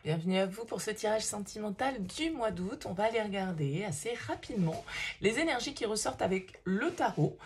Bienvenue à vous pour ce tirage sentimental du mois d'août. On va aller regarder assez rapidement les énergies qui ressortent avec le tarot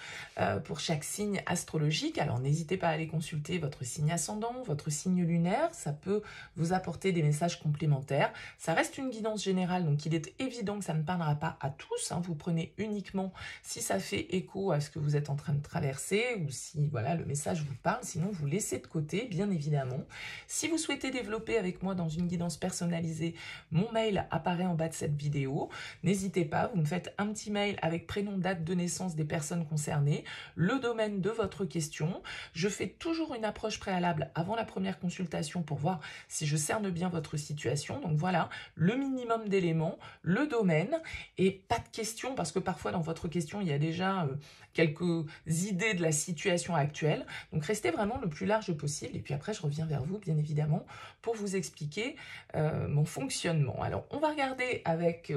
pour chaque signe astrologique. Alors n'hésitez pas à aller consulter votre signe ascendant, votre signe lunaire. Ça peut vous apporter des messages complémentaires. Ça reste une guidance générale, donc il est évident que ça ne parlera pas à tous. Vous prenez uniquement si ça fait écho à ce que vous êtes en train de traverser ou si voilà, le message vous parle. Sinon, vous laissez de côté, bien évidemment. Si vous souhaitez développer avec moi dans une guidance personnalisée, mon mail apparaît en bas de cette vidéo. N'hésitez pas, vous me faites un petit mail avec prénom, date de naissance des personnes concernées, le domaine de votre question. Je fais toujours une approche préalable avant la première consultation pour voir si je cerne bien votre situation. Donc voilà, le minimum d'éléments, le domaine et pas de questions parce que parfois dans votre question, il y a déjà quelques idées de la situation actuelle. Donc restez vraiment le plus large possible et puis après je reviens vers vous bien évidemment pour vous expliquer mon fonctionnement. Alors on va regarder avec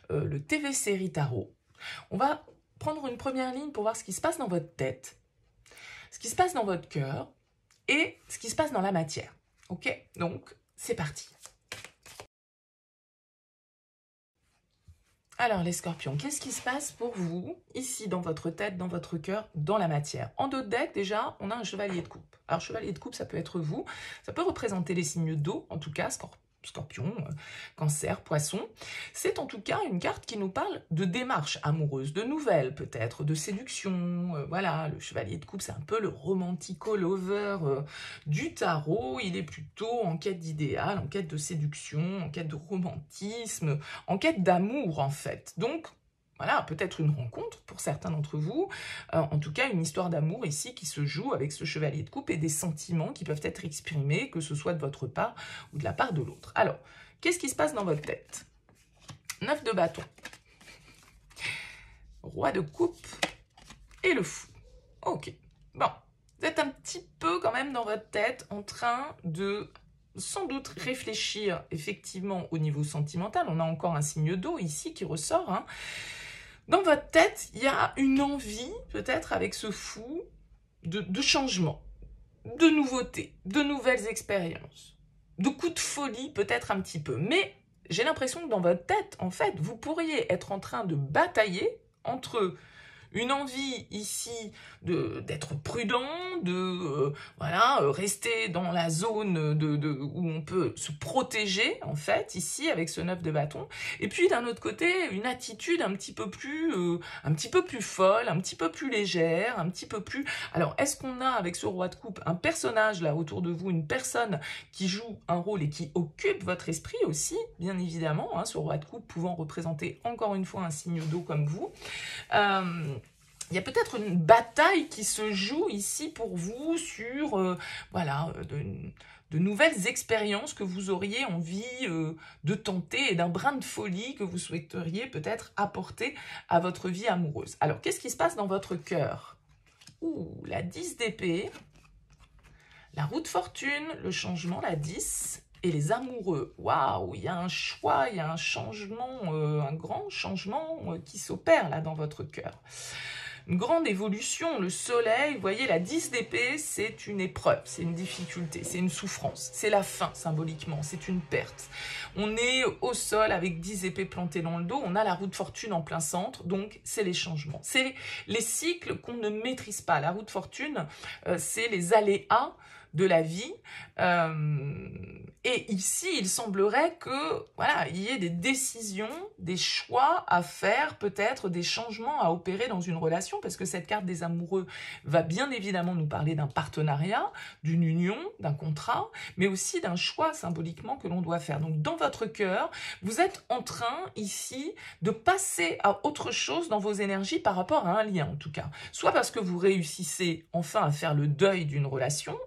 le TV Série Tarot. On va prendre une première ligne pour voir ce qui se passe dans votre tête, ce qui se passe dans votre cœur et ce qui se passe dans la matière. Ok, donc c'est parti. Alors les scorpions, qu'est-ce qui se passe pour vous, ici dans votre tête, dans votre cœur, dans la matière? En dos de deck, déjà, on a un chevalier de coupe. Alors chevalier de coupe, ça peut être vous, ça peut représenter les signes d'eau, en tout cas, Scorpion, Cancer, Poisson. C'est en tout cas une carte qui nous parle de démarche amoureuse, de nouvelles peut-être, de séduction. Voilà, le chevalier de coupe, c'est un peu le romantico-lover du tarot. Il est plutôt en quête d'idéal, en quête de séduction, en quête de romantisme, en quête d'amour en fait. Donc, voilà, peut-être une rencontre pour certains d'entre vous, en tout cas une histoire d'amour ici qui se joue avec ce chevalier de coupe et des sentiments qui peuvent être exprimés, que ce soit de votre part ou de la part de l'autre. Alors, qu'est-ce qui se passe dans votre tête? 9 de bâton, roi de coupe et le fou. Ok, bon, vous êtes un petit peu quand même dans votre tête en train de sans doute réfléchir effectivement au niveau sentimental. On a encore un signe d'eau ici qui ressort, Dans votre tête, il y a une envie, peut-être avec ce fou, de changement, de nouveautés, de nouvelles expériences, de coups de folie, peut-être un petit peu. Mais j'ai l'impression que dans votre tête, en fait, vous pourriez être en train de batailler entre une envie ici d'être prudent, de rester dans la zone où on peut se protéger, en fait, ici, avec ce 9 de bâton. Et puis, d'un autre côté, une attitude un petit peu plus folle, un petit peu plus légère, un petit peu plus... Alors, est-ce qu'on a, avec ce roi de coupe, un personnage, là, autour de vous, une personne qui joue un rôle et qui occupe votre esprit aussi, bien évidemment, ce roi de coupe pouvant représenter, encore une fois, un signe d'eau comme vous. Il y a peut-être une bataille qui se joue ici pour vous sur de nouvelles expériences que vous auriez envie de tenter et d'un brin de folie que vous souhaiteriez peut-être apporter à votre vie amoureuse. Alors, qu'est-ce qui se passe dans votre cœur? Ouh, la 10 d'épée, la roue de fortune, le changement, la 10... et les amoureux. Waouh, il y a un choix, il y a un changement, un grand changement qui s'opère là dans votre cœur. Une grande évolution, le soleil, vous voyez, la 10 d'épée, c'est une épreuve, c'est une difficulté, c'est une souffrance, c'est la fin symboliquement, c'est une perte. On est au sol avec 10 épées plantées dans le dos, on a la roue de fortune en plein centre, donc c'est les changements. C'est les cycles qu'on ne maîtrise pas. La roue de fortune, c'est les aléas de la vie. Et ici, il semblerait que voilà, il y ait des décisions, des choix à faire, peut-être des changements à opérer dans une relation, parce que cette carte des amoureux va bien évidemment nous parler d'un partenariat, d'une union, d'un contrat, mais aussi d'un choix symboliquement que l'on doit faire. Donc dans votre cœur, vous êtes en train ici de passer à autre chose dans vos énergies par rapport à un lien en tout cas. Soit parce que vous réussissez enfin à faire le deuil d'une relation,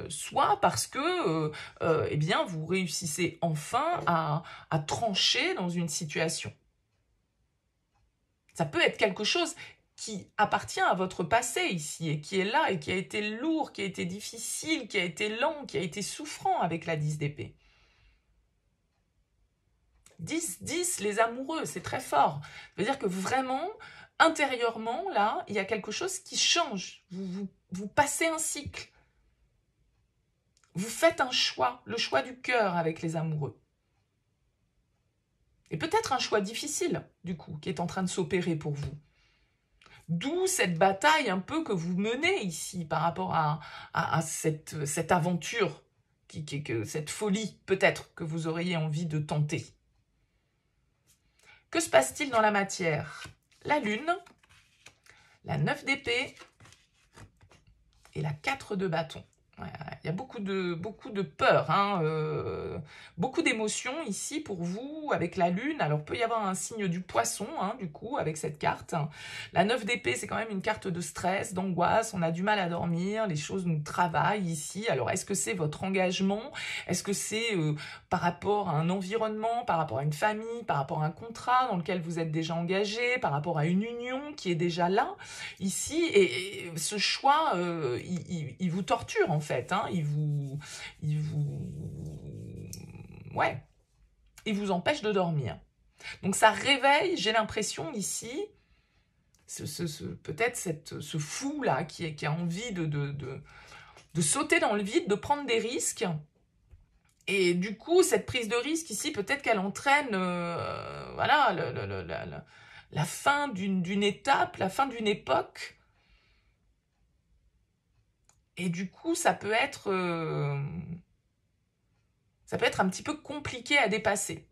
soit parce que eh bien, vous réussissez enfin à trancher dans une situation. Ça peut être quelque chose qui appartient à votre passé ici, et qui est là, et qui a été lourd, qui a été difficile, qui a été lent, qui a été souffrant avec la 10 d'épée. 10, les amoureux, c'est très fort. Ça veut dire que vraiment, intérieurement, là, il y a quelque chose qui change. Vous passez un cycle. Vous faites un choix, le choix du cœur avec les amoureux. Et peut-être un choix difficile, du coup, qui est en train de s'opérer pour vous. D'où cette bataille un peu que vous menez ici par rapport à cette aventure, cette folie peut-être que vous auriez envie de tenter. Que se passe-t-il dans la matière? La lune, la 9 d'épée et la 4 de bâton. Il y a beaucoup de peur, hein, beaucoup d'émotions ici pour vous avec la lune. Alors, peut y avoir un signe du poisson, hein, du coup, avec cette carte. La 9 d'épée, c'est quand même une carte de stress, d'angoisse. On a du mal à dormir, les choses nous travaillent ici. Alors, est-ce que c'est votre engagement? Est-ce que c'est par rapport à un environnement, par rapport à une famille, par rapport à un contrat dans lequel vous êtes déjà engagé, par rapport à une union qui est déjà là, ici? Et ce choix, il vous torture, en fait. Hein, il vous empêche de dormir. Donc ça réveille, j'ai l'impression ici, peut-être ce fou là qui a envie de sauter dans le vide, de prendre des risques. Et du coup, cette prise de risque ici, peut-être qu'elle entraîne voilà, la fin d'une étape, la fin d'une époque. Et du coup, ça peut être un petit peu compliqué à dépasser.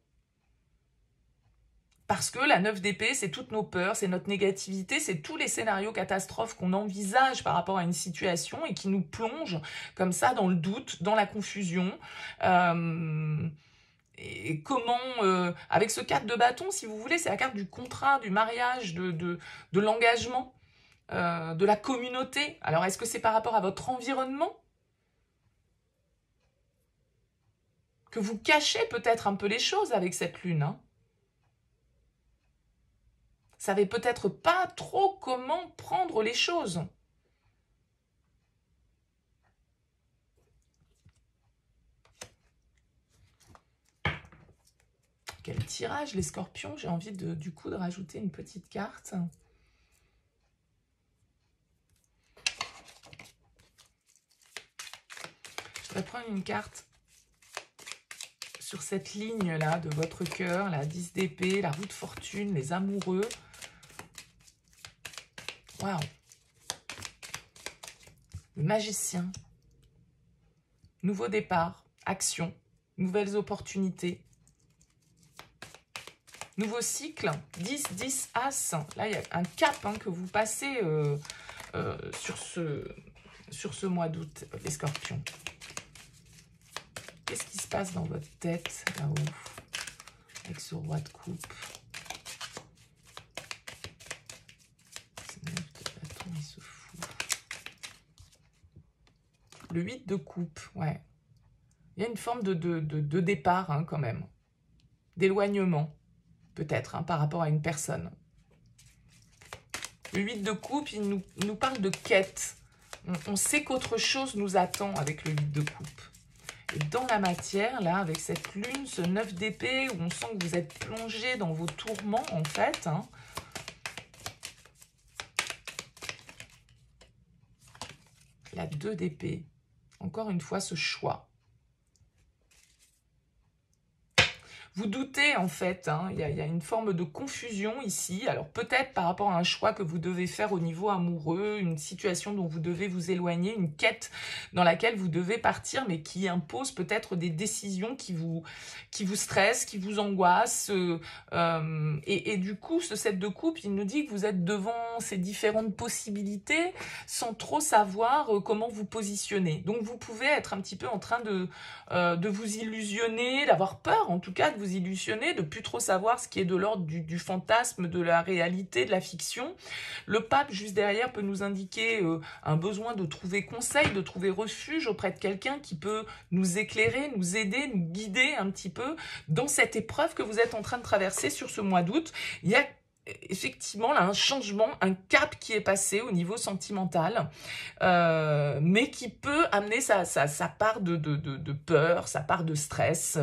Parce que la 9 d'épée, c'est toutes nos peurs, c'est notre négativité, c'est tous les scénarios catastrophes qu'on envisage par rapport à une situation et qui nous plongent comme ça dans le doute, dans la confusion. Et comment, avec ce 4 de bâton, si vous voulez, c'est la carte du contrat, du mariage, de l'engagement. De la communauté. Alors, est-ce que c'est par rapport à votre environnement que vous cachez peut-être un peu les choses avec cette lune, hein? Vous savez peut-être pas trop comment prendre les choses. Quel tirage, les scorpions. J'ai envie du coup de rajouter une petite carte. Je vais prendre une carte sur cette ligne-là de votre cœur, la 10 d'épée, la roue de fortune, les amoureux. Waouh! Le magicien. Nouveau départ, action, nouvelles opportunités. Nouveau cycle, 10, 10, As. Là, il y a un cap hein, que vous passez sur ce mois d'août, les scorpions. Qu'est-ce qui se passe dans votre tête, là-haut, avec ce roi de coupe? Ce 9 de bâton, il se fout. Le 8 de coupe, ouais. Il y a une forme de départ, hein, quand même. D'éloignement, peut-être, hein, par rapport à une personne. Le 8 de coupe, il nous parle de quête. On sait qu'autre chose nous attend avec le 8 de coupe. Et dans la matière, là, avec cette lune, ce 9 d'épée, où on sent que vous êtes plongé dans vos tourments, en fait. Hein. La 2 d'épée. Encore une fois, ce choix. Vous doutez, en fait, hein, il y a une forme de confusion ici. Alors, peut-être par rapport à un choix que vous devez faire au niveau amoureux, une situation dont vous devez vous éloigner, une quête dans laquelle vous devez partir, mais qui impose peut-être des décisions qui vous stressent, qui vous angoissent. Et du coup, ce 7 de coupe, il nous dit que vous êtes devant ces différentes possibilités sans trop savoir comment vous positionner. Donc, vous pouvez être un petit peu en train de vous illusionner, d'avoir peur, en tout cas, de vous illusionner, de plus trop savoir ce qui est de l'ordre du fantasme, de la réalité, de la fiction. Le pape, juste derrière, peut nous indiquer un besoin de trouver conseil, de trouver refuge auprès de quelqu'un qui peut nous éclairer, nous aider, nous guider un petit peu dans cette épreuve que vous êtes en train de traverser sur ce mois d'août. Il y a effectivement là un changement, un cap qui est passé au niveau sentimental, mais qui peut amener sa part de peur, sa part de stress,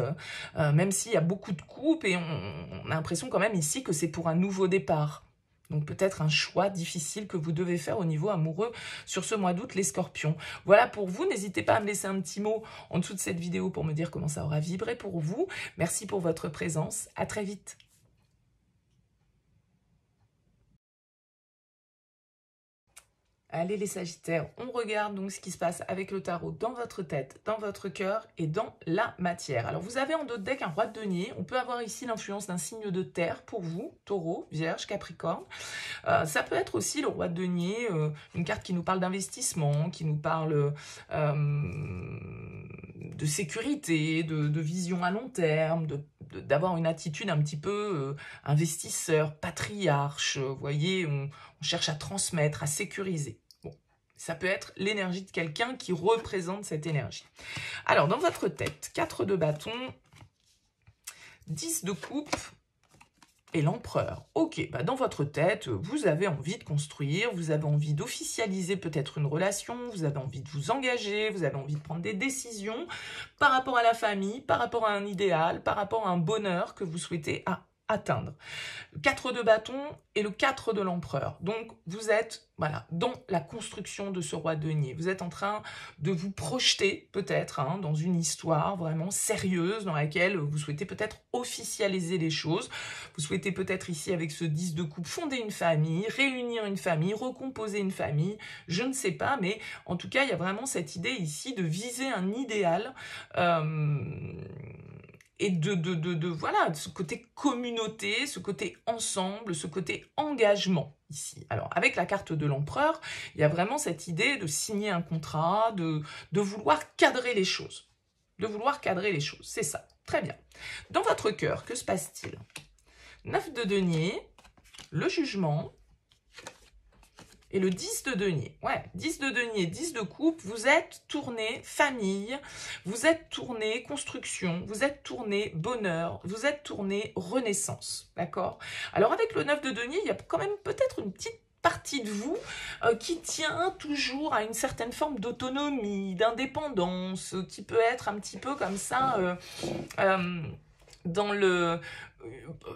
même s'il y a beaucoup de coupes et on a l'impression quand même ici que c'est pour un nouveau départ. Donc peut-être un choix difficile que vous devez faire au niveau amoureux sur ce mois d'août, les scorpions. Voilà pour vous, n'hésitez pas à me laisser un petit mot en dessous de cette vidéo pour me dire comment ça aura vibré pour vous. Merci pour votre présence, à très vite. Allez les Sagittaires, on regarde donc ce qui se passe avec le tarot dans votre tête, dans votre cœur et dans la matière. Alors vous avez en dos de deck un roi de denier, on peut avoir ici l'influence d'un signe de terre pour vous, taureau, vierge, capricorne. Ça peut être aussi le roi de denier, une carte qui nous parle d'investissement, qui nous parle de sécurité, de vision à long terme, d'avoir une attitude un petit peu investisseur, patriarche, vous voyez, on cherche à transmettre, à sécuriser. Bon, ça peut être l'énergie de quelqu'un qui représente cette énergie. Alors, dans votre tête, 4 de bâton, 10 de coupe et l'empereur. Ok, bah dans votre tête, vous avez envie de construire, vous avez envie d'officialiser peut-être une relation, vous avez envie de vous engager, vous avez envie de prendre des décisions par rapport à la famille, par rapport à un idéal, par rapport à un bonheur que vous souhaitez atteindre. 4 de bâton et le 4 de l'empereur. Donc, vous êtes voilà, dans la construction de ce roi de denier. Vous êtes en train de vous projeter peut-être dans une histoire vraiment sérieuse dans laquelle vous souhaitez peut-être officialiser les choses. Vous souhaitez peut-être ici avec ce 10 de coupe fonder une famille, réunir une famille, recomposer une famille. Je ne sais pas, mais en tout cas, il y a vraiment cette idée ici de viser un idéal et voilà, ce côté communauté, ce côté ensemble, ce côté engagement ici. Alors, avec la carte de l'empereur, il y a vraiment cette idée de signer un contrat, de vouloir cadrer les choses. De vouloir cadrer les choses, c'est ça. Très bien. Dans votre cœur, que se passe-t-il? 9 de denier, le jugement, et le 10 de denier. Ouais, 10 de denier, 10 de coupe, vous êtes tourné famille, vous êtes tourné construction, vous êtes tourné bonheur, vous êtes tourné renaissance. D'accord? Alors avec le 9 de denier, il y a quand même peut-être une petite partie de vous qui tient toujours à une certaine forme d'autonomie, d'indépendance, qui peut être un petit peu comme ça dans le...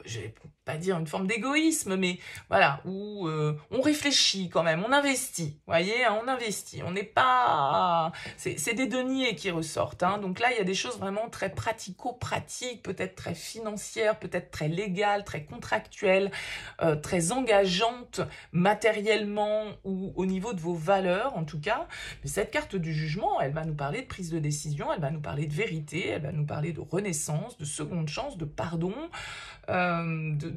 je vais pas dire une forme d'égoïsme, mais voilà, où on réfléchit quand même, on investit, vous voyez, on investit, on n'est pas... C'est des deniers qui ressortent, donc là, il y a des choses vraiment très pratico-pratiques, peut-être très financières, peut-être très légales, très contractuelles, très engageantes matériellement ou au niveau de vos valeurs, en tout cas. Mais cette carte du jugement, elle va nous parler de prise de décision, elle va nous parler de vérité, elle va nous parler de renaissance, de seconde chance, de pardon, de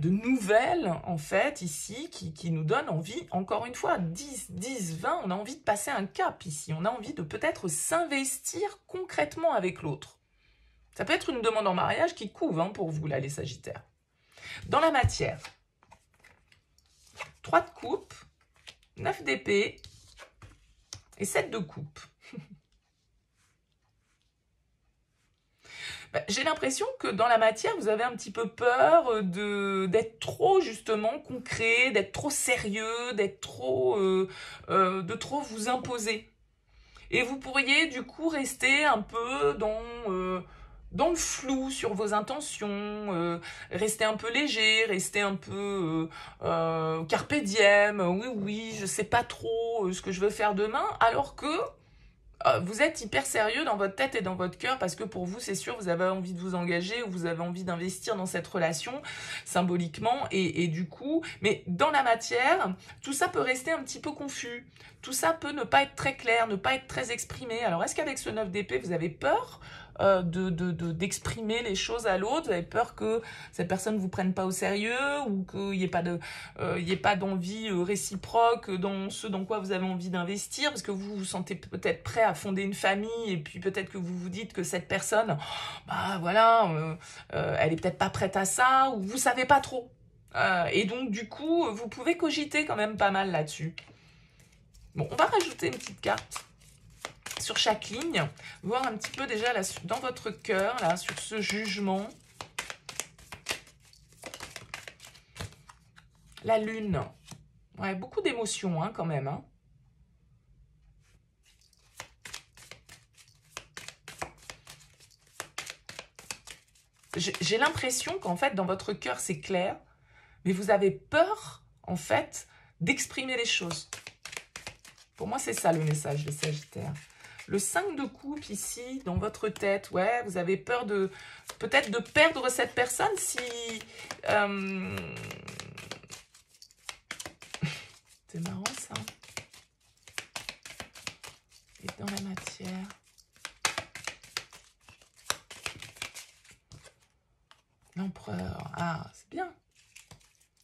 nouvelles, en fait, ici, qui nous donnent envie, encore une fois, 10, 20, on a envie de passer un cap ici, on a envie de peut-être s'investir concrètement avec l'autre. Ça peut être une demande en mariage qui couve pour vous, là, les Sagittaires. Dans la matière, 3 de coupe, 9 d'épée et 7 de coupe. J'ai l'impression que dans la matière, vous avez un petit peu peur d'être trop, justement, concret, d'être trop sérieux, d'être trop, de trop vous imposer. Et vous pourriez, du coup, rester un peu dans le flou sur vos intentions, rester un peu léger, rester un peu carpe diem, oui, je sais pas trop ce que je veux faire demain, alors que vous êtes hyper sérieux dans votre tête et dans votre cœur parce que pour vous, c'est sûr, vous avez envie de vous engager ou vous avez envie d'investir dans cette relation symboliquement et du coup, mais dans la matière, tout ça peut rester un petit peu confus. Tout ça peut ne pas être très clair, ne pas être très exprimé. Alors, est-ce qu'avec ce 9 d'épée, vous avez peur d'exprimer les choses à l'autre? Vous avez peur que cette personne ne vous prenne pas au sérieux ou qu'il n'y ait pas d'envie réciproque dans ce dans quoi vous avez envie d'investir parce que vous vous sentez peut-être prêt à fonder une famille et puis peut-être que vous vous dites que cette personne, bah voilà, elle est peut-être pas prête à ça ou vous savez pas trop. Et donc du coup, vous pouvez cogiter quand même pas mal là-dessus. Bon, on va rajouter une petite carte sur chaque ligne, voir un petit peu déjà là, dans votre cœur, là, sur ce jugement. La lune. Ouais, beaucoup d'émotions quand même. J'ai l'impression qu'en fait, dans votre cœur, c'est clair, mais vous avez peur, en fait, d'exprimer les choses. Pour moi, c'est ça le message, les Sagittaires. Le 5 de coupe ici, dans votre tête, ouais, vous avez peur de peut-être de perdre cette personne si... C'est marrant ça. Et dans la matière... L'empereur, ah, c'est bien.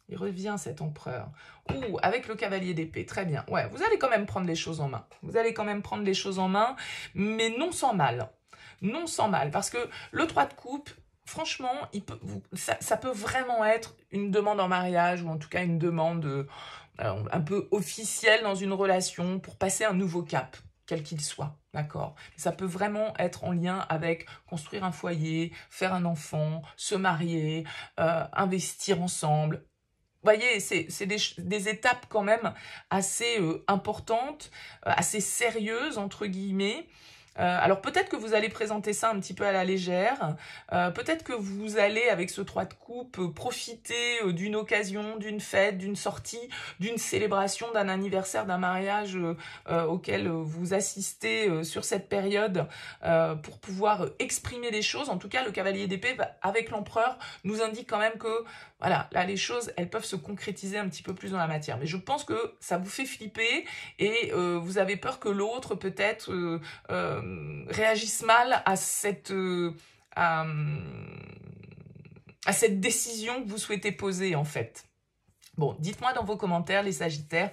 Il revient cet empereur. Ouh, avec le cavalier d'épée, très bien. Ouais, vous allez quand même prendre les choses en main. Vous allez quand même prendre les choses en main, mais non sans mal. Non sans mal, parce que le 3 de coupe, franchement, ça peut vraiment être une demande en mariage, ou en tout cas une demande un peu officielle dans une relation pour passer un nouveau cap, quel qu'il soit, d'accord? Ça peut vraiment être en lien avec construire un foyer, faire un enfant, se marier, investir ensemble. Vous voyez, c'est des étapes quand même assez importantes, assez sérieuses, entre guillemets. Alors peut-être que vous allez présenter ça un petit peu à la légère, peut-être que vous allez, avec ce 3 de coupe, profiter d'une occasion, d'une fête, d'une sortie, d'une célébration, d'un anniversaire, d'un mariage auquel vous assistez sur cette période pour pouvoir exprimer les choses. En tout cas, le cavalier d'épée, avec l'empereur, nous indique quand même que voilà, là, les choses, elles peuvent se concrétiser un petit peu plus dans la matière. Mais je pense que ça vous fait flipper et vous avez peur que l'autre, peut-être, réagisse mal à cette décision que vous souhaitez poser, en fait. Bon, dites-moi dans vos commentaires, les Sagittaires.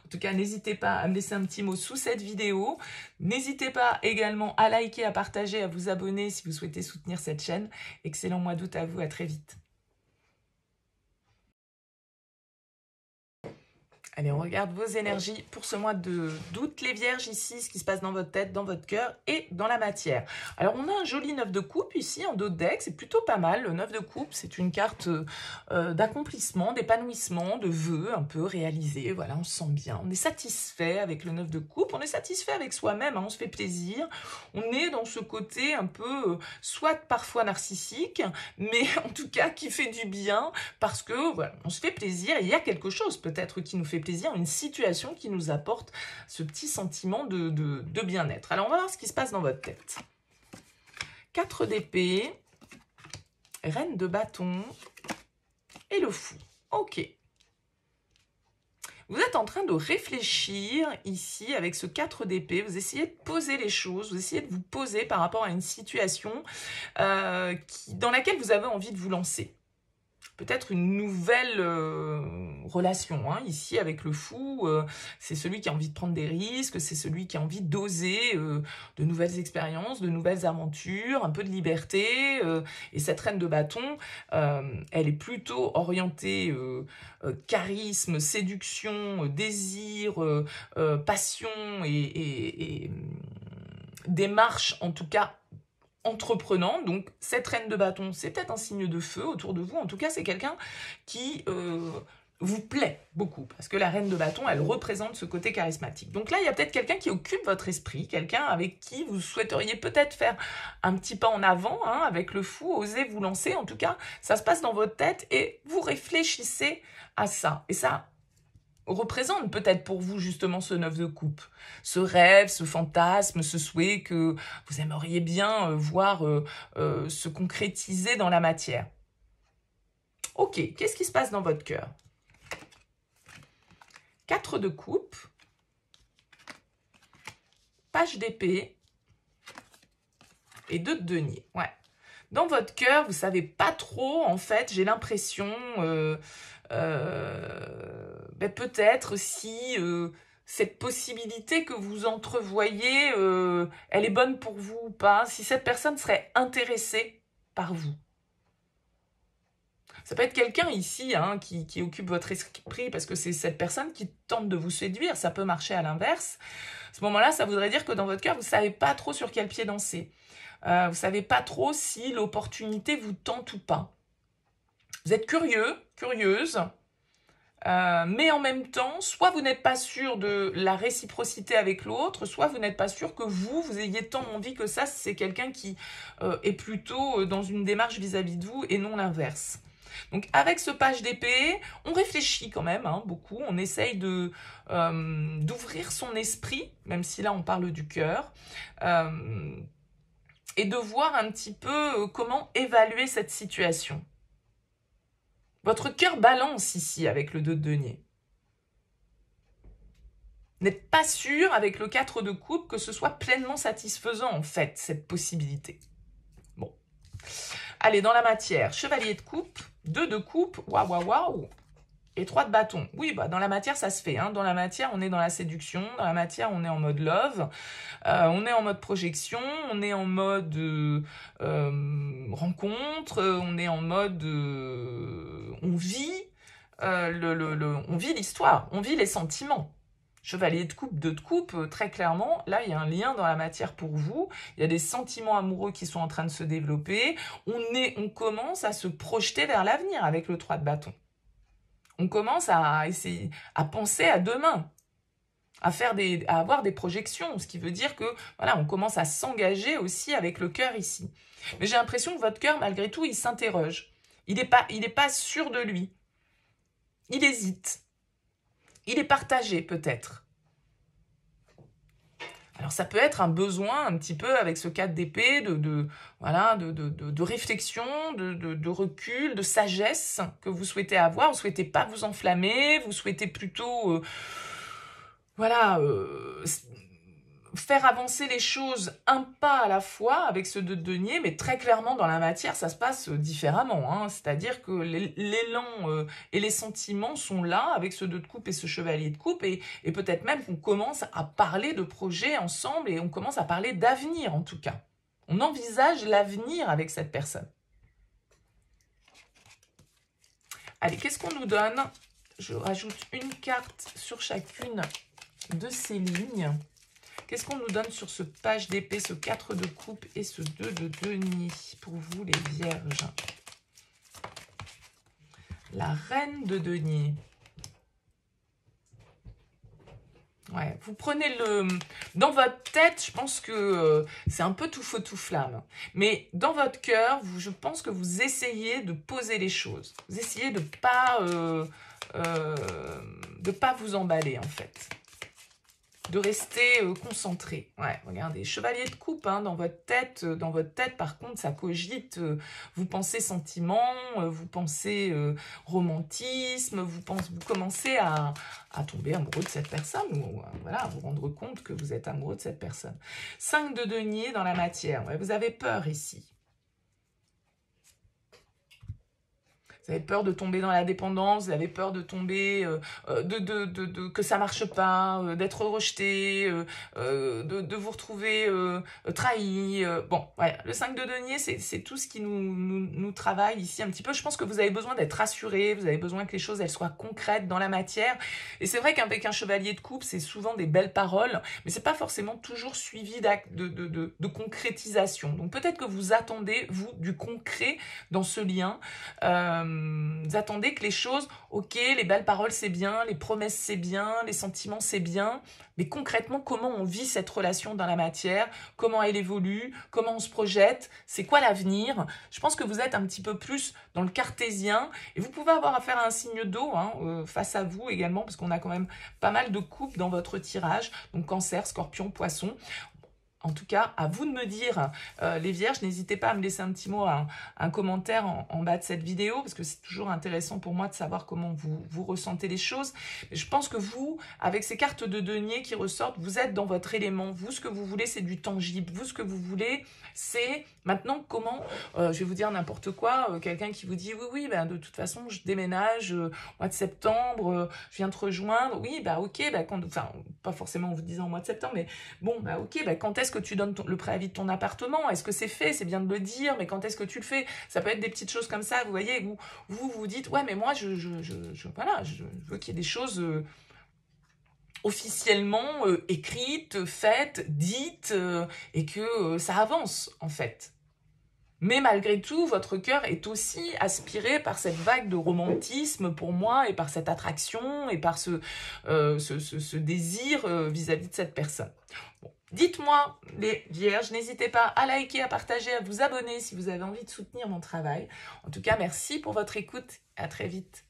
En tout cas, n'hésitez pas à me laisser un petit mot sous cette vidéo. N'hésitez pas également à liker, à partager, à vous abonner si vous souhaitez soutenir cette chaîne. Excellent mois d'août à vous, à très vite. Allez, on regarde vos énergies pour ce mois d'août, les Vierges, ici, ce qui se passe dans votre tête, dans votre cœur et dans la matière. Alors, on a un joli 9 de coupe ici, en dos de deck, c'est plutôt pas mal. Le 9 de coupe, c'est une carte d'accomplissement, d'épanouissement, de vœux un peu réalisés. Voilà, on se sent bien, on est satisfait avec le 9 de coupe, on est satisfait avec soi-même, hein, on se fait plaisir. On est dans ce côté un peu, soit parfois narcissique, mais en tout cas qui fait du bien, parce que voilà, on se fait plaisir et il y a quelque chose peut-être qui nous fait plaisir, une situation qui nous apporte ce petit sentiment de bien-être. Alors, on va voir ce qui se passe dans votre tête. 4 d'épée, reine de bâton et le fou. Ok. Vous êtes en train de réfléchir ici avec ce 4 d'épée. Vous essayez de poser les choses, vous essayez de vous poser par rapport à une situation dans laquelle vous avez envie de vous lancer. Peut-être une nouvelle relation, hein. Ici avec le fou, c'est celui qui a envie de prendre des risques, c'est celui qui a envie d'oser de nouvelles expériences, de nouvelles aventures, un peu de liberté, et cette reine de bâton, elle est plutôt orientée charisme, séduction, désir, passion et démarche, en tout cas entreprenant. Donc cette reine de bâton, c'est peut-être un signe de feu autour de vous. En tout cas, c'est quelqu'un qui vous plaît beaucoup, parce que la reine de bâton, elle représente ce côté charismatique. Donc là, il y a peut-être quelqu'un qui occupe votre esprit, quelqu'un avec qui vous souhaiteriez peut-être faire un petit pas en avant, hein, avec le fou, oser vous lancer. En tout cas, ça se passe dans votre tête et vous réfléchissez à ça. Et ça représente peut-être pour vous justement ce 9 de coupe, ce rêve, ce fantasme, ce souhait que vous aimeriez bien voir se concrétiser dans la matière. Ok, qu'est-ce qui se passe dans votre cœur? 4 de coupe, page d'épée et 2 de denier. Ouais. Dans votre cœur, vous savez pas trop, en fait, j'ai l'impression... peut-être si cette possibilité que vous entrevoyez, elle est bonne pour vous ou pas, si cette personne serait intéressée par vous. Ça peut être quelqu'un ici hein, qui occupe votre esprit parce que c'est cette personne qui tente de vous séduire, ça peut marcher à l'inverse. À ce moment-là, ça voudrait dire que dans votre cœur, vous ne savez pas trop sur quel pied danser. Vous ne savez pas trop si l'opportunité vous tente ou pas. Vous êtes curieux, curieuse, Mais en même temps, soit vous n'êtes pas sûr de la réciprocité avec l'autre, soit vous n'êtes pas sûr que vous ayez tant envie que ça, c'est quelqu'un qui est plutôt dans une démarche vis-à-vis de vous et non l'inverse. Donc avec ce page d'épée, on réfléchit quand même beaucoup, on essaye d'ouvrir son esprit, même si là on parle du cœur, et de voir un petit peu comment évaluer cette situation. Votre cœur balance ici avec le 2 de denier. N'êtes pas sûr avec le 4 de coupe que ce soit pleinement satisfaisant en fait, cette possibilité. Bon. Allez, dans la matière, chevalier de coupe, 2 de coupe, waouh, waouh, waouh, et 3 de bâton. Oui, bah, dans la matière, ça se fait. Dans la matière, on est dans la séduction. Dans la matière, on est en mode love. On est en mode projection. On est en mode rencontre. On est en mode... on vit on vit l'histoire. On vit les sentiments. Chevalier de coupe, 2 de coupe, très clairement, là, il y a un lien dans la matière pour vous. Il y a des sentiments amoureux qui sont en train de se développer. On commence à se projeter vers l'avenir avec le 3 de bâton. On commence à essayer, à penser à demain, à avoir des projections, ce qui veut dire que voilà, on commence à s'engager aussi avec le cœur ici. Mais j'ai l'impression que votre cœur, malgré tout, il s'interroge. Il n'est pas sûr de lui. Il hésite. Il est partagé peut-être. Alors ça peut être un besoin un petit peu avec ce 4 d'épée de réflexion, de recul, de sagesse que vous souhaitez avoir. Vous ne souhaitez pas vous enflammer, vous souhaitez plutôt faire avancer les choses un pas à la fois avec ce 2 de denier, mais très clairement dans la matière, ça se passe différemment. C'est-à-dire que l'élan et les sentiments sont là avec ce 2 de coupe et ce chevalier de coupe, et peut-être même qu'on commence à parler de projets ensemble et on commence à parler d'avenir en tout cas. On envisage l'avenir avec cette personne. Allez, qu'est-ce qu'on nous donne? Je rajoute une carte sur chacune de ces lignes. Qu'est-ce qu'on nous donne sur ce page d'épée, ce 4 de coupe et ce 2 de denier pour vous les vierges? La reine de denier. Ouais, vous prenez dans votre tête, je pense que c'est un peu tout feu tout flamme. Mais dans votre cœur, je pense que vous essayez de poser les choses. Vous essayez de pas vous emballer en fait. De rester concentré. Ouais, regardez, chevalier de coupe dans votre tête. Dans votre tête, par contre, ça cogite. Vous pensez sentiment, vous pensez romantisme, vous commencez à tomber amoureux de cette personne ou voilà, à vous rendre compte que vous êtes amoureux de cette personne. 5 de denier dans la matière. Ouais, vous avez peur ici. Vous avez peur de tomber dans la dépendance, vous avez peur de tomber, que ça marche pas, d'être rejeté, de vous retrouver trahi. Bon, voilà, le 5 de denier, c'est tout ce qui nous travaille ici un petit peu. Je pense que vous avez besoin d'être rassuré, vous avez besoin que les choses elles soient concrètes dans la matière. Et c'est vrai qu'avec un chevalier de coupe, c'est souvent des belles paroles, mais c'est pas forcément toujours suivi de concrétisation. Donc peut-être que vous attendez, vous, du concret dans ce lien. Vous attendez que les choses, ok, les belles paroles c'est bien, les promesses c'est bien, les sentiments c'est bien, mais concrètement comment on vit cette relation dans la matière, comment elle évolue, comment on se projette, c'est quoi l'avenir? Je pense que vous êtes un petit peu plus dans le cartésien et vous pouvez avoir affaire à un signe d'eau face à vous également parce qu'on a quand même pas mal de coupes dans votre tirage, donc Cancer, Scorpion, Poisson. En tout cas, à vous de me dire, les vierges, n'hésitez pas à me laisser un petit mot, un commentaire en bas de cette vidéo, parce que c'est toujours intéressant pour moi de savoir comment vous ressentez les choses. Mais je pense que vous, avec ces cartes de denier qui ressortent, vous êtes dans votre élément. Vous, ce que vous voulez, c'est du tangible. Vous, ce que vous voulez, c'est maintenant comment, je vais vous dire n'importe quoi, quelqu'un qui vous dit, oui, ben, de toute façon, je déménage au mois de septembre, je viens te rejoindre. Oui, bah ok, enfin, pas forcément en vous disant au mois de septembre, mais bon, bah ok, bah, quand est-ce que tu donnes le préavis de ton appartement? Est-ce que c'est fait? C'est bien de le dire, mais quand est-ce que tu le fais? Ça peut être des petites choses comme ça, vous voyez, où vous dites, ouais, mais moi, je veux qu'il y ait des choses officiellement écrites, faites, dites, et que ça avance, en fait. Mais malgré tout, votre cœur est aussi aspiré par cette vague de romantisme pour moi et par cette attraction et par ce désir vis-à-vis de cette personne. Bon. Dites-moi, les vierges, n'hésitez pas à liker, à partager, à vous abonner si vous avez envie de soutenir mon travail. En tout cas, merci pour votre écoute. À très vite.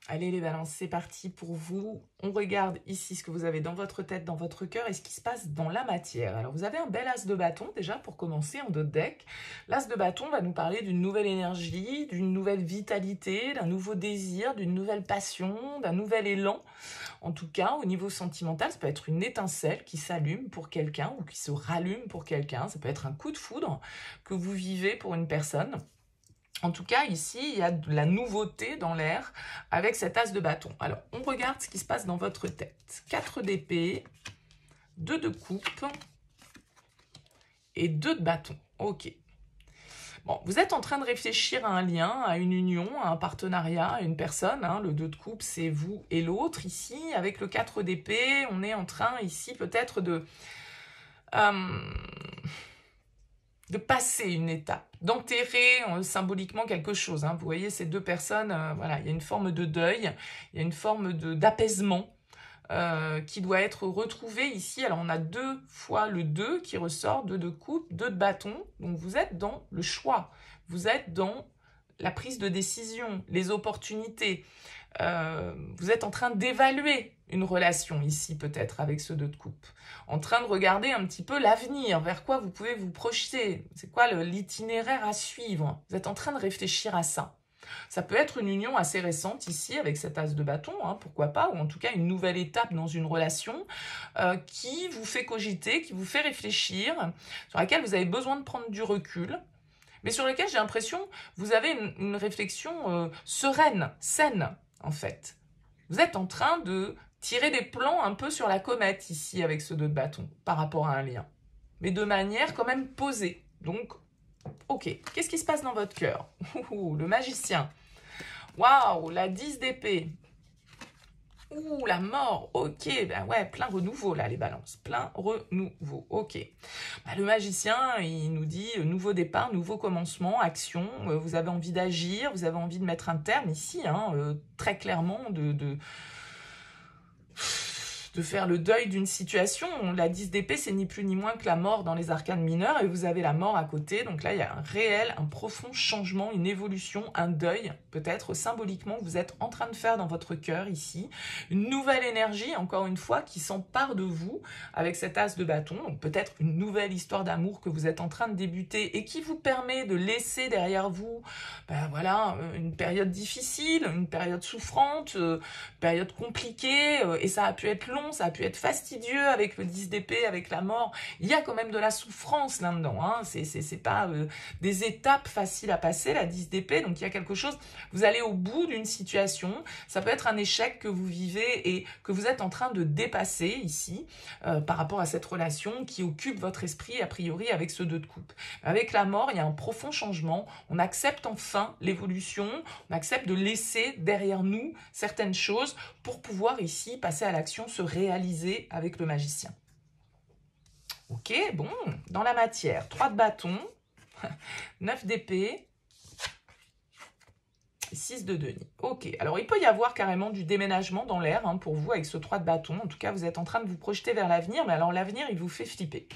Allez les balances, c'est parti pour vous. On regarde ici ce que vous avez dans votre tête, dans votre cœur et ce qui se passe dans la matière. Alors vous avez un bel as de bâton déjà pour commencer en dos de deck. L'as de bâton va nous parler d'une nouvelle énergie, d'une nouvelle vitalité, d'un nouveau désir, d'une nouvelle passion, d'un nouvel élan. En tout cas, au niveau sentimental, ça peut être une étincelle qui s'allume pour quelqu'un ou qui se rallume pour quelqu'un. Ça peut être un coup de foudre que vous vivez pour une personne. En tout cas, ici, il y a de la nouveauté dans l'air avec cet as de bâton. Alors, on regarde ce qui se passe dans votre tête. 4 d'épée, 2 de coupe et 2 de bâton. Ok. Bon, vous êtes en train de réfléchir à un lien, à une union, à un partenariat, à une personne. Hein. Le 2 de coupe, c'est vous et l'autre. Ici, avec le 4 d'épée, on est en train, ici, peut-être de passer une étape, d'enterrer symboliquement quelque chose. Hein. Vous voyez, ces deux personnes, voilà, il y a une forme de deuil, il y a une forme d'apaisement qui doit être retrouvée ici. Alors, on a 2 fois le 2 qui ressort, 2 de coupe, 2 de bâton. Donc, vous êtes dans le choix, vous êtes dans la prise de décision, les opportunités. Vous êtes en train d'évaluer une relation ici peut-être avec ce 2 de coupe, en train de regarder un petit peu l'avenir, vers quoi vous pouvez vous projeter, c'est quoi l'itinéraire à suivre, vous êtes en train de réfléchir à ça. Ça peut être une union assez récente ici avec cet as de bâton, hein, pourquoi pas, ou en tout cas une nouvelle étape dans une relation qui vous fait cogiter, qui vous fait réfléchir, sur laquelle vous avez besoin de prendre du recul, mais sur laquelle j'ai l'impression vous avez une réflexion sereine, saine en fait. Vous êtes en train de tirer des plans un peu sur la comète ici avec ce 2 de bâton par rapport à un lien. Mais de manière quand même posée. Donc, ok. Qu'est-ce qui se passe dans votre cœur? Le magicien. Waouh, la 10 d'épée. Ouh, la mort. Ok, ben ouais, plein renouveau là, les balances. Plein renouveau. Ok. Ben, le magicien, il nous dit nouveau départ, nouveau commencement, action. Vous avez envie d'agir, vous avez envie de mettre un terme ici, hein, très clairement, de faire le deuil d'une situation. La 10 d'épée, c'est ni plus ni moins que la mort dans les arcanes mineures, et vous avez la mort à côté. Donc là, il y a un réel, un profond changement, une évolution, un deuil, peut-être symboliquement, que vous êtes en train de faire dans votre cœur ici. Une nouvelle énergie, encore une fois, qui s'empare de vous avec cet as de bâton. Donc peut-être une nouvelle histoire d'amour que vous êtes en train de débuter et qui vous permet de laisser derrière vous, ben voilà, une période difficile, une période souffrante, une période compliquée, et ça a pu être long, ça a pu être fastidieux avec le 10 d'épée, avec la mort. Il y a quand même de la souffrance là-dedans. Hein. C'est pas des étapes faciles à passer, la 10 d'épée. Donc, il y a quelque chose. Vous allez au bout d'une situation. Ça peut être un échec que vous vivez et que vous êtes en train de dépasser ici par rapport à cette relation qui occupe votre esprit, a priori, avec ce 2 de coupe. Avec la mort, il y a un profond changement. On accepte enfin l'évolution. On accepte de laisser derrière nous certaines choses pour pouvoir ici passer à l'action, se réaliser avec le magicien. Ok, bon, dans la matière, 3 de bâton, 9 d'épée, 6 de denier. Ok, alors il peut y avoir carrément du déménagement dans l'air hein, pour vous avec ce 3 de bâton. En tout cas, vous êtes en train de vous projeter vers l'avenir, mais alors l'avenir, il vous fait flipper.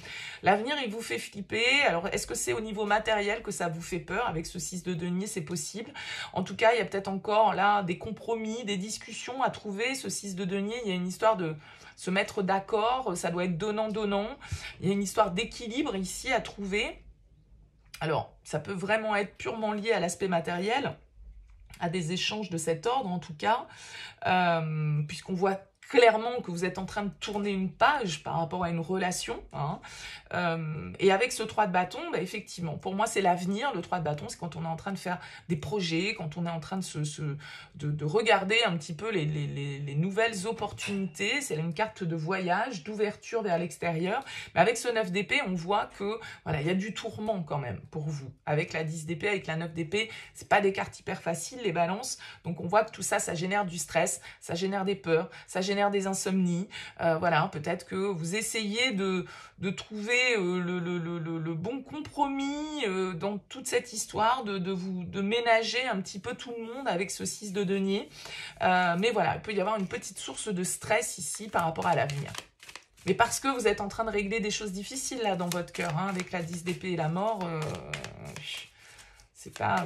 L'avenir, il vous fait flipper. Alors, est-ce que c'est au niveau matériel que ça vous fait peur? Avec ce 6 de denier, c'est possible. En tout cas, il y a peut-être encore là des compromis, des discussions à trouver. Ce 6 de denier, il y a une histoire de se mettre d'accord. Ça doit être donnant-donnant. Il y a une histoire d'équilibre ici à trouver. Alors, ça peut vraiment être purement lié à l'aspect matériel, à des échanges de cet ordre en tout cas, puisqu'on voit clairement que vous êtes en train de tourner une page par rapport à une relation. Hein. Et avec ce 3 de bâton, bah, effectivement, pour moi, c'est l'avenir. Le 3 de bâton, c'est quand on est en train de faire des projets, quand on est en train de regarder un petit peu les nouvelles opportunités. C'est une carte de voyage, d'ouverture vers l'extérieur. Mais avec ce 9 d'épée, on voit que voilà, il y a du tourment quand même pour vous. Avec la 10 d'épée, avec la 9 d'épée, c'est pas des cartes hyper faciles, les balances. Donc on voit que tout ça, ça génère du stress, ça génère des peurs, ça génère génère des insomnies. Voilà, peut-être que vous essayez de trouver le bon compromis dans toute cette histoire, de ménager un petit peu tout le monde avec ce 6 de denier. Mais voilà, il peut y avoir une petite source de stress ici par rapport à l'avenir. Mais parce que vous êtes en train de régler des choses difficiles là dans votre cœur, hein, avec la 10 d'épée et la mort, c'est pas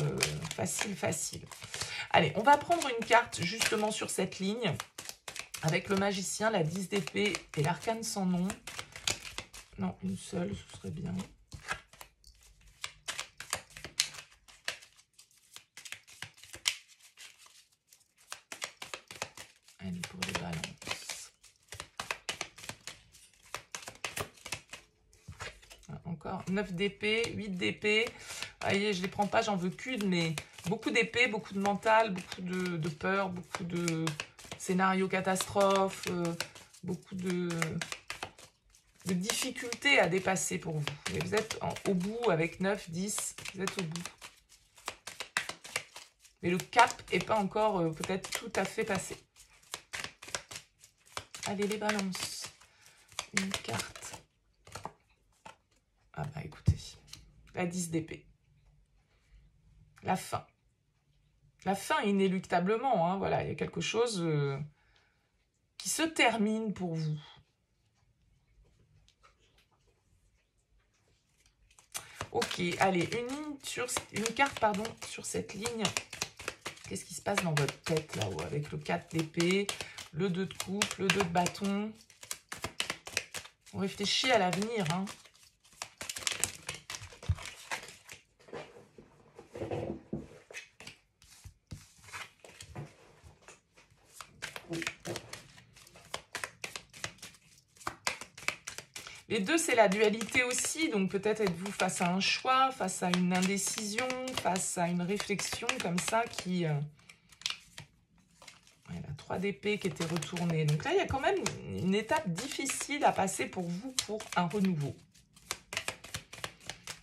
facile. Allez, on va prendre une carte justement sur cette ligne, avec le magicien, la 10 d'épée et l'arcane sans nom. Non, une seule, ce serait bien. Allez, pour les balances. Encore 9 d'épée, 8 d'épée. Vous voyez, je ne les prends pas, j'en veux qu'une, mais beaucoup d'épée, beaucoup de mental, beaucoup de peur, beaucoup de scénarios catastrophes, beaucoup de difficultés à dépasser pour vous. Et vous êtes au bout avec 9, 10, vous êtes au bout. Mais le cap n'est pas encore peut-être tout à fait passé. Allez, les balances. Une carte. Ah bah écoutez, la 10 d'épée. La fin. La fin inéluctablement, hein, voilà, il y a quelque chose qui se termine pour vous. Ok, allez, une carte pardon, sur cette ligne. Qu'est-ce qui se passe dans votre tête là-haut avec le 4 d'épée, le 2 de coupe, le 2 de bâton. On réfléchit à l'avenir, hein. Les deux, c'est la dualité aussi, donc peut-être êtes-vous face à un choix, face à une indécision, face à une réflexion comme ça qui... Voilà, 3 d'épée qui était retournée. Donc là, il y a quand même une étape difficile à passer pour vous pour un renouveau.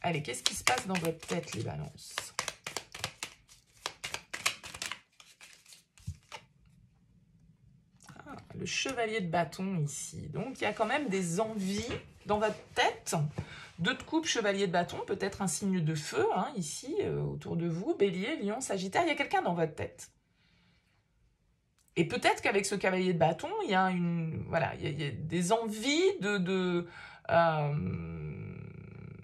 Allez, qu'est-ce qui se passe dans votre tête, les balances? Le chevalier de bâton ici. Donc, il y a quand même des envies dans votre tête. 2 de coupe, chevalier de bâton, peut-être un signe de feu, hein, ici, autour de vous. Bélier, lion, sagittaire, il y a quelqu'un dans votre tête. Et peut-être qu'avec ce cavalier de bâton, il y a voilà, il y a des envies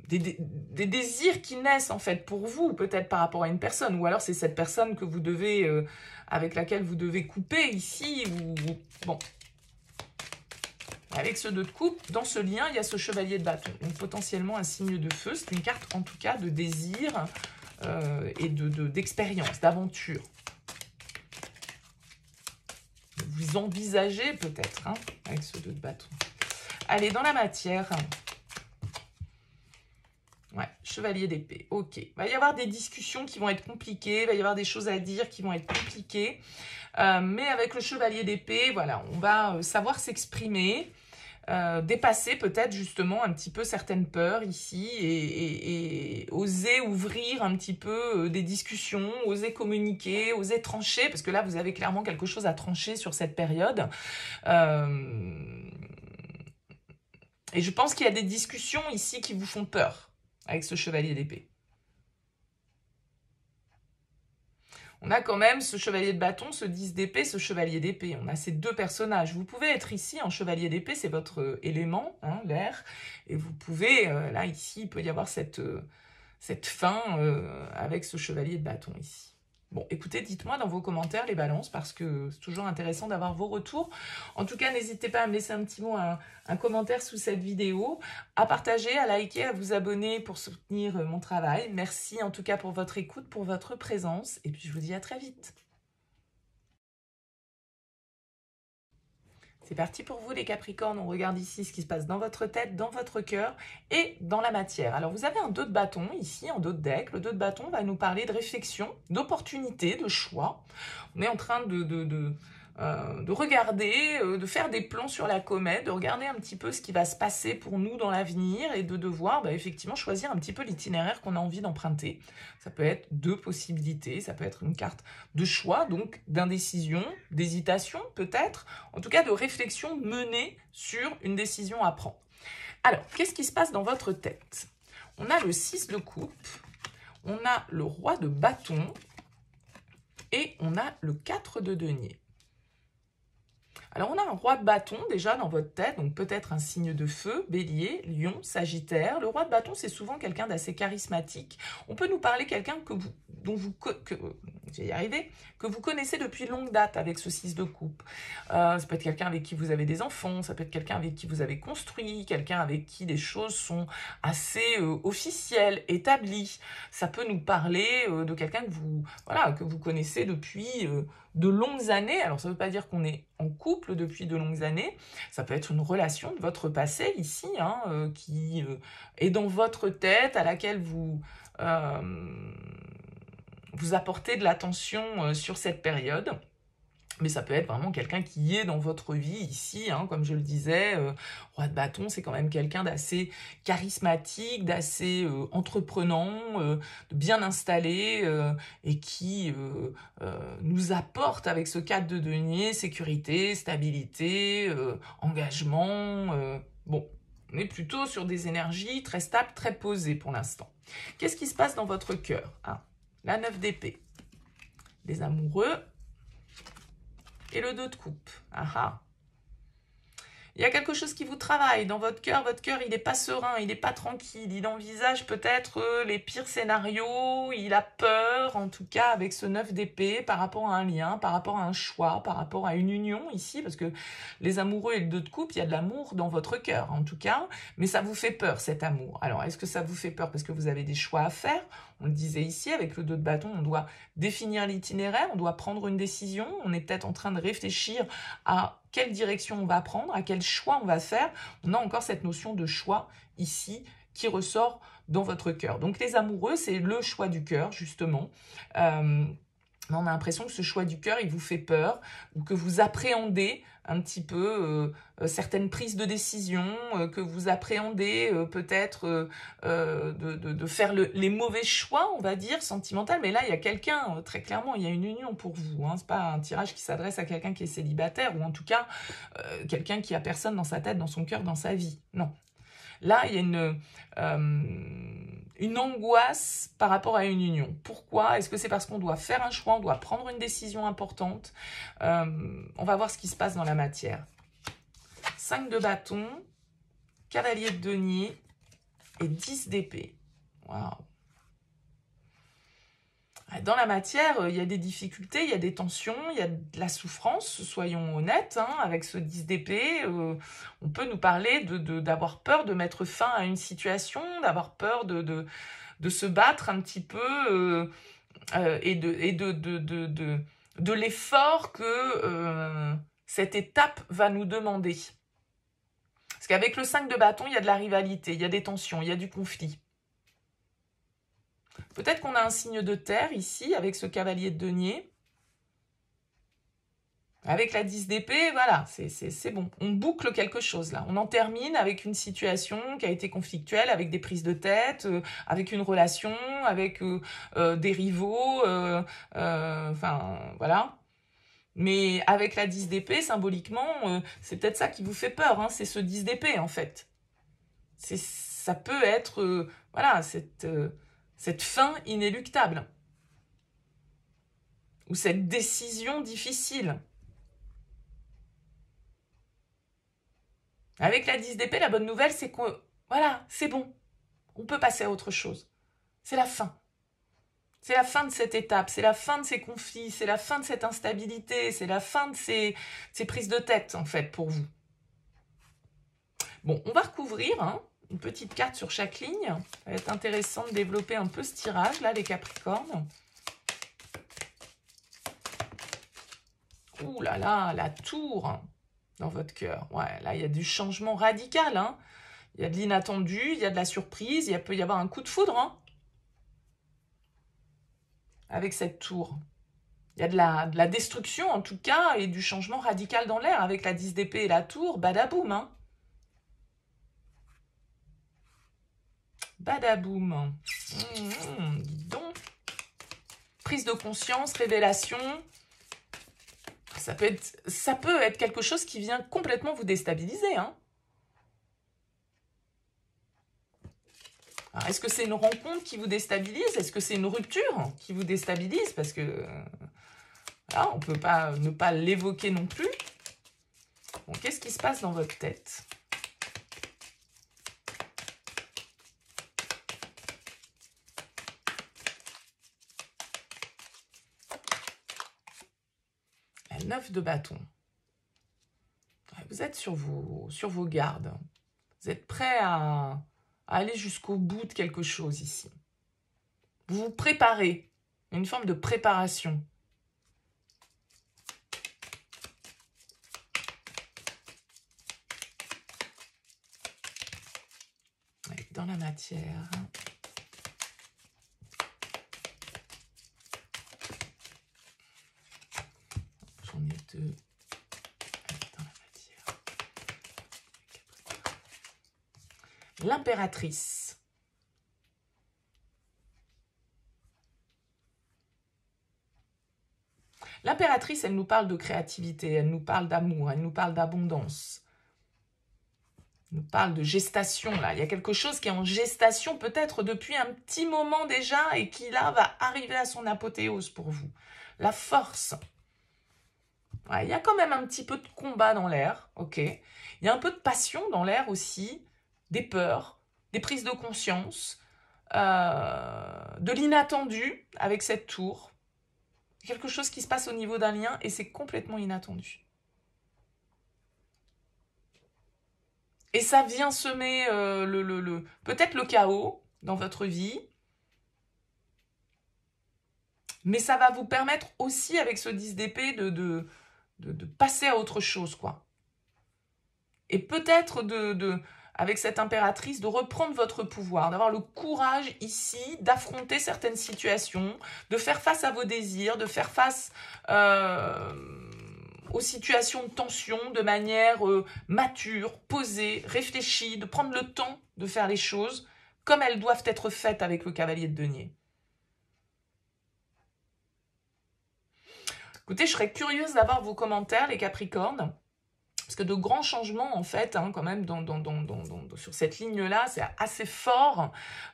des désirs qui naissent en fait pour vous, peut-être par rapport à une personne, ou alors c'est cette personne que vous devez, avec laquelle vous devez couper ici, ou bon. Avec ce 2 de coupe, dans ce lien, il y a ce chevalier de bâton, donc potentiellement un signe de feu. C'est une carte en tout cas de désir et d'expérience, d'aventure. Vous envisagez peut-être, hein, avec ce 2 de bâton. Allez, dans la matière. Ouais, chevalier d'épée, ok. Il va y avoir des discussions qui vont être compliquées, il va y avoir des choses à dire qui vont être compliquées. Mais avec le chevalier d'épée, voilà, on va savoir s'exprimer, dépasser peut-être justement un petit peu certaines peurs ici et oser ouvrir un petit peu des discussions, oser communiquer, oser trancher, parce que là, vous avez clairement quelque chose à trancher sur cette période. Et je pense qu'il y a des discussions ici qui vous font peur. Avec ce chevalier d'épée. On a quand même ce chevalier de bâton, ce 10 d'épée, ce chevalier d'épée. On a ces deux personnages. Vous pouvez être ici en chevalier d'épée, c'est votre élément, hein, l'air. Et vous pouvez, là, ici, il peut y avoir cette fin avec ce chevalier de bâton ici. Bon, écoutez, dites-moi dans vos commentaires les balances, parce que c'est toujours intéressant d'avoir vos retours. En tout cas, n'hésitez pas à me laisser un petit mot, un commentaire sous cette vidéo, à partager, à liker, à vous abonner pour soutenir mon travail. Merci en tout cas pour votre écoute, pour votre présence, et puis je vous dis à très vite. C'est parti pour vous les Capricornes, on regarde ici ce qui se passe dans votre tête, dans votre cœur et dans la matière. Alors vous avez un 2 de bâton ici, en dos de deck. Le 2 de bâton va nous parler de réflexion, d'opportunité, de choix. On est en train de regarder, de faire des plans sur la comète, de regarder un petit peu ce qui va se passer pour nous dans l'avenir et de devoir effectivement choisir un petit peu l'itinéraire qu'on a envie d'emprunter. Ça peut être 2 possibilités, ça peut être une carte de choix, donc d'indécision, d'hésitation peut-être, en tout cas de réflexion menée sur une décision à prendre. Alors, qu'est-ce qui se passe dans votre tête? On a le 6 de coupe, on a le roi de bâton et on a le 4 de denier. Alors, on a un roi de bâton déjà dans votre tête, donc peut-être un signe de feu, bélier, lion, sagittaire. Le roi de bâton, c'est souvent quelqu'un d'assez charismatique. On peut nous parler quelqu'un que vous connaissez depuis longue date avec ce 6 de coupe. Ça peut être quelqu'un avec qui vous avez des enfants, ça peut être quelqu'un avec qui vous avez construit, quelqu'un avec qui les choses sont assez officielles, établies. Ça peut nous parler de quelqu'un que vous connaissez depuis de longues années. Alors, ça ne veut pas dire qu'on est en couple depuis de longues années. Ça peut être une relation de votre passé ici, qui est dans votre tête, à laquelle vous apportez de l'attention sur cette période. Mais ça peut être vraiment quelqu'un qui est dans votre vie ici, comme je le disais, roi de bâton, c'est quand même quelqu'un d'assez charismatique, d'assez entreprenant, de bien installé et qui nous apporte avec ce 4 de denier sécurité, stabilité, engagement. Bon, on est plutôt sur des énergies très stables, très posées pour l'instant. Qu'est-ce qui se passe dans votre cœur? La 9 d'épée, les amoureux. Et le 2 de coupe. Il y a quelque chose qui vous travaille dans votre cœur. Votre cœur, il n'est pas serein, il n'est pas tranquille. Il envisage peut-être les pires scénarios. Il a peur, en tout cas, avec ce 9 d'épée, par rapport à un lien, par rapport à un choix, par rapport à une union ici. Parce que les amoureux et le 2 de coupe, il y a de l'amour dans votre cœur, en tout cas. Mais ça vous fait peur, cet amour. Alors, est-ce que ça vous fait peur parce que vous avez des choix à faire? On le disait ici, avec le 2 de bâton, on doit définir l'itinéraire, on doit prendre une décision. On est peut-être en train de réfléchir à quelle direction on va prendre, à quel choix on va faire. On a encore cette notion de choix ici qui ressort dans votre cœur. Donc les amoureux, c'est le choix du cœur, justement. On a l'impression que ce choix du cœur, il vous fait peur, ou que vous appréhendez un petit peu certaines prises de décision, que vous appréhendez peut-être de faire les mauvais choix, on va dire, sentimentaux. Mais là, il y a quelqu'un, très clairement, il y a une union pour vous. C'est pas un tirage qui s'adresse à quelqu'un qui est célibataire, ou en tout cas, quelqu'un qui a personne dans sa tête, dans son cœur, dans sa vie. Non. Là, il y a une angoisse par rapport à une union. Pourquoi? Est-ce que c'est parce qu'on doit faire un choix, on doit prendre une décision importante? On va voir ce qui se passe dans la matière. 5 de bâton, cavalier de denier et 10 d'épée. Waouh! Dans la matière, il y a des difficultés, il y a des tensions, il y a de la souffrance, soyons honnêtes. Avec ce 10 d'épée, on peut nous parler d'avoir peur de mettre fin à une situation, d'avoir peur de se battre un petit peu et de l'effort que cette étape va nous demander. Parce qu'avec le 5 de bâton, il y a de la rivalité, il y a des tensions, il y a du conflit. Peut-être qu'on a un signe de terre ici, avec ce cavalier de denier. Avec la 10 d'épée, voilà, c'est bon. On boucle quelque chose là. On en termine avec une situation qui a été conflictuelle, avec des prises de tête, avec une relation, avec des rivaux, enfin, voilà. Mais avec la 10 d'épée, symboliquement, c'est peut-être ça qui vous fait peur, c'est ce 10 d'épée en fait. Ça peut être, voilà, cette fin inéluctable. Ou cette décision difficile. Avec la 10 d'épée, la bonne nouvelle, c'est que, voilà, c'est bon. On peut passer à autre chose. C'est la fin. C'est la fin de cette étape, c'est la fin de ces conflits, c'est la fin de cette instabilité, c'est la fin de ces prises de tête, en fait, pour vous. Bon, on va recouvrir une petite carte sur chaque ligne. Ça va être intéressant de développer un peu ce tirage, là, les Capricornes. Ouh là là, la tour dans votre cœur. Ouais, là, il y a du changement radical. Il y a de l'inattendu, il y a de la surprise, il peut y avoir un coup de foudre. Avec cette tour. Il y a de la destruction, en tout cas, et du changement radical dans l'air. Avec la 10 d'épée et la tour, badaboum, hein. Badaboum. Dis donc. Prise de conscience, révélation. Ça peut être quelque chose qui vient complètement vous déstabiliser, hein. Est-ce que c'est une rencontre qui vous déstabilise? Est-ce que c'est une rupture qui vous déstabilise? Parce que là, on ne peut pas ne pas l'évoquer non plus. Bon, qu'est-ce qui se passe dans votre tête? La 9 de bâton. Vous êtes sur vos gardes. Vous êtes prêt à aller jusqu'au bout de quelque chose ici. Vous vous préparez. Une forme de préparation. Dans la matière. J'en ai deux. Dans la matière. L'impératrice. L'impératrice, elle nous parle de créativité, elle nous parle d'amour, elle nous parle d'abondance. Elle nous parle de gestation, là. Il y a quelque chose qui est en gestation, peut-être depuis un petit moment déjà, et qui, là, va arriver à son apothéose pour vous. La force. Ouais, il y a quand même un petit peu de combat dans l'air, ok. Il y a un peu de passion dans l'air aussi, des peurs, des prises de conscience, de l'inattendu avec cette tour. Quelque chose qui se passe au niveau d'un lien et c'est complètement inattendu. Et ça vient semer peut-être le chaos dans votre vie, mais ça va vous permettre aussi avec ce 10 d'épée de passer à autre chose, quoi. Et peut-être avec cette impératrice, de reprendre votre pouvoir, d'avoir le courage ici d'affronter certaines situations, de faire face à vos désirs, de faire face aux situations de tension de manière mature, posée, réfléchie, de prendre le temps de faire les choses comme elles doivent être faites avec le cavalier de denier. Écoutez, je serais curieuse d'avoir vos commentaires, les Capricornes. Parce que de grands changements, en fait, hein, quand même, sur cette ligne-là, c'est assez fort.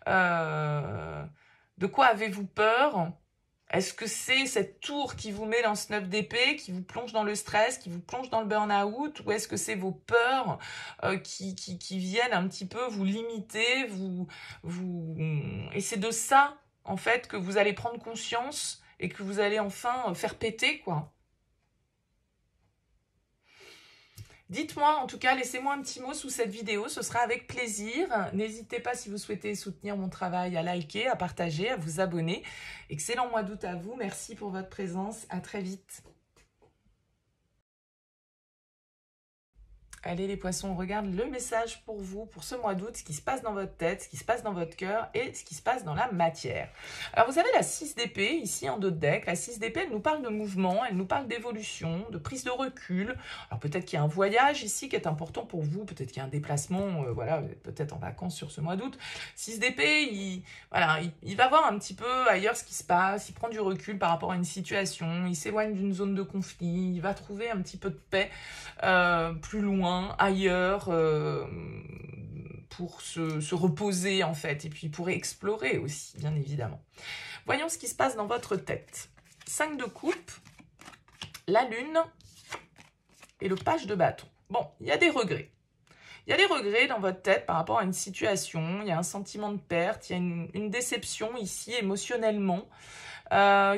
De quoi avez-vous peur? Est-ce que c'est cette tour qui vous met dans ce 9 d'épée, qui vous plonge dans le stress, qui vous plonge dans le burn-out? Ou est-ce que c'est vos peurs qui viennent un petit peu vous limiter, Et c'est de ça, en fait, que vous allez prendre conscience et que vous allez enfin faire péter, quoi. Dites-moi, en tout cas, laissez-moi un petit mot sous cette vidéo, ce sera avec plaisir. N'hésitez pas, si vous souhaitez soutenir mon travail, à liker, à partager, à vous abonner. Excellent mois d'août à vous, merci pour votre présence, à très vite. Allez les poissons, on regarde le message pour vous, pour ce mois d'août, ce qui se passe dans votre tête, ce qui se passe dans votre cœur et ce qui se passe dans la matière. Alors vous avez la 6 d'épée ici en dos de deck. La 6 d'épée, elle nous parle de mouvement, elle nous parle d'évolution, de prise de recul. Alors peut-être qu'il y a un voyage ici qui est important pour vous, peut-être qu'il y a un déplacement, voilà, peut-être en vacances sur ce mois d'août. 6 d'épée, il va voir un petit peu ailleurs ce qui se passe, il prend du recul par rapport à une situation, il s'éloigne d'une zone de conflit, il va trouver un petit peu de paix plus loin, ailleurs, pour se reposer en fait, et puis pour explorer aussi, bien évidemment. Voyons ce qui se passe dans votre tête. 5 de coupe, la lune et le page de bâton. Bon, il y a des regrets. Il y a des regrets dans votre tête par rapport à une situation, il y a un sentiment de perte, il y a une déception ici émotionnellement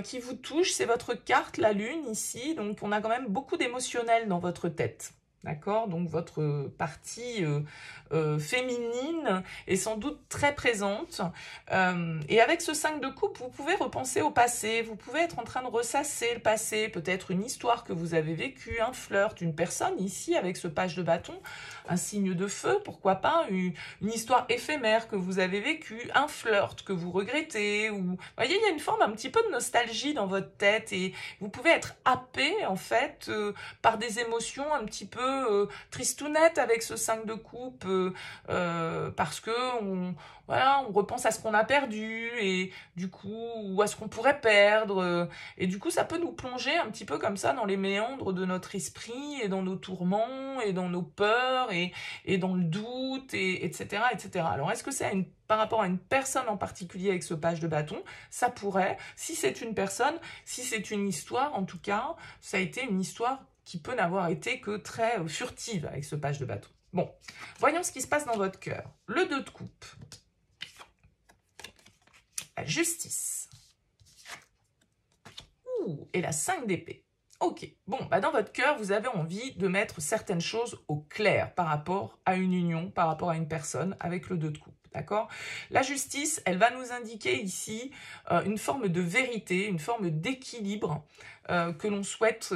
qui vous touche. C'est votre carte, la lune ici, donc on a quand même beaucoup d'émotionnel dans votre tête. D'accord? Donc, votre partie féminine est sans doute très présente. Et avec ce 5 de coupe, vous pouvez repenser au passé. Vous pouvez être en train de ressasser le passé. Peut-être une histoire que vous avez vécue, un flirt, une personne ici avec ce page de bâton, un signe de feu, pourquoi pas, une histoire éphémère que vous avez vécue, un flirt que vous regrettez. Ou... Vous voyez, il y a une forme un petit peu de nostalgie dans votre tête et vous pouvez être happé, en fait, par des émotions un petit peu tristounettes avec ce 5 de coupe, parce que voilà, on repense à ce qu'on a perdu et du coup, ou à ce qu'on pourrait perdre. Et du coup, ça peut nous plonger un petit peu comme ça dans les méandres de notre esprit et dans nos tourments et dans nos peurs et dans le doute, etc., etc. Alors, est-ce que c'est par rapport à une personne en particulier avec ce page de bâton? Ça pourrait. Si c'est une personne, si c'est une histoire, en tout cas, ça a été une histoire qui peut n'avoir été que très furtive avec ce page de bâton. Bon, voyons ce qui se passe dans votre cœur. Le 2 de coupe. La justice. Ouh, et la 5 d'épée. Ok, bon, bah dans votre cœur, vous avez envie de mettre certaines choses au clair par rapport à une union, par rapport à une personne avec le 2 de coupe. D'accord? La justice, elle va nous indiquer ici une forme de vérité, une forme d'équilibre que l'on souhaite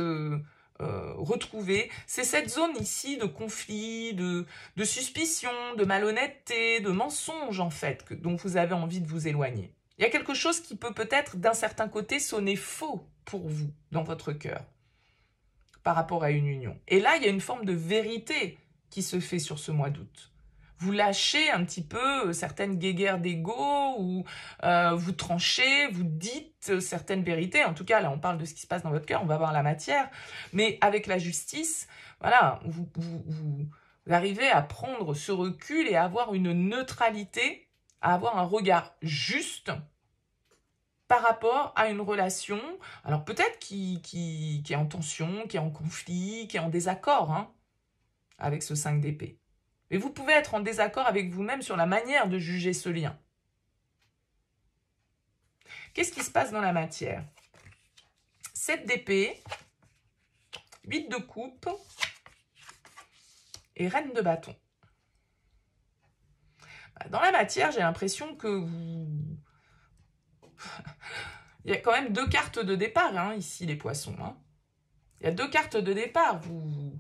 retrouver. C'est cette zone ici de conflit, de suspicion, de malhonnêteté, de mensonge en fait, dont vous avez envie de vous éloigner. Il y a quelque chose qui peut peut-être d'un certain côté sonner faux pour vous dans votre cœur par rapport à une union. Et là, il y a une forme de vérité qui se fait sur ce mois d'août. Vous lâchez un petit peu certaines guéguerres d'ego ou vous tranchez, vous dites certaines vérités. En tout cas, là, on parle de ce qui se passe dans votre cœur, on va voir la matière. Mais avec la justice, voilà, vous arrivez à prendre ce recul et à avoir une neutralité, à avoir un regard juste par rapport à une relation, alors peut-être qui est en tension, qui est en conflit, qui est en désaccord hein, avec ce 5 d'épée. Mais vous pouvez être en désaccord avec vous-même sur la manière de juger ce lien. Qu'est-ce qui se passe dans la matière? 7 d'épée, 8 de coupe et reine de bâton. Dans la matière, j'ai l'impression que vous... Il y a quand même 2 cartes de départ hein, ici, les poissons. Hein. Il y a 2 cartes de départ. Vous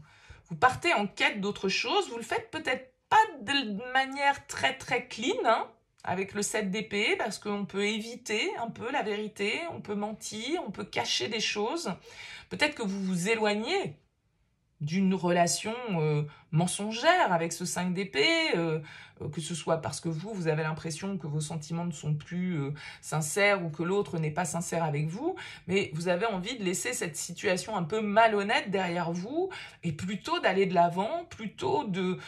partez en quête d'autre chose. Vous le faites peut-être pas de manière très très clean, hein, avec le 7 d'épée, parce qu'on peut éviter un peu la vérité, on peut mentir, on peut cacher des choses. Peut-être que vous vous éloignez d'une relation mensongère avec ce 5 d'épée, que ce soit parce que vous avez l'impression que vos sentiments ne sont plus sincères ou que l'autre n'est pas sincère avec vous, mais vous avez envie de laisser cette situation un peu malhonnête derrière vous et plutôt d'aller de l'avant, plutôt de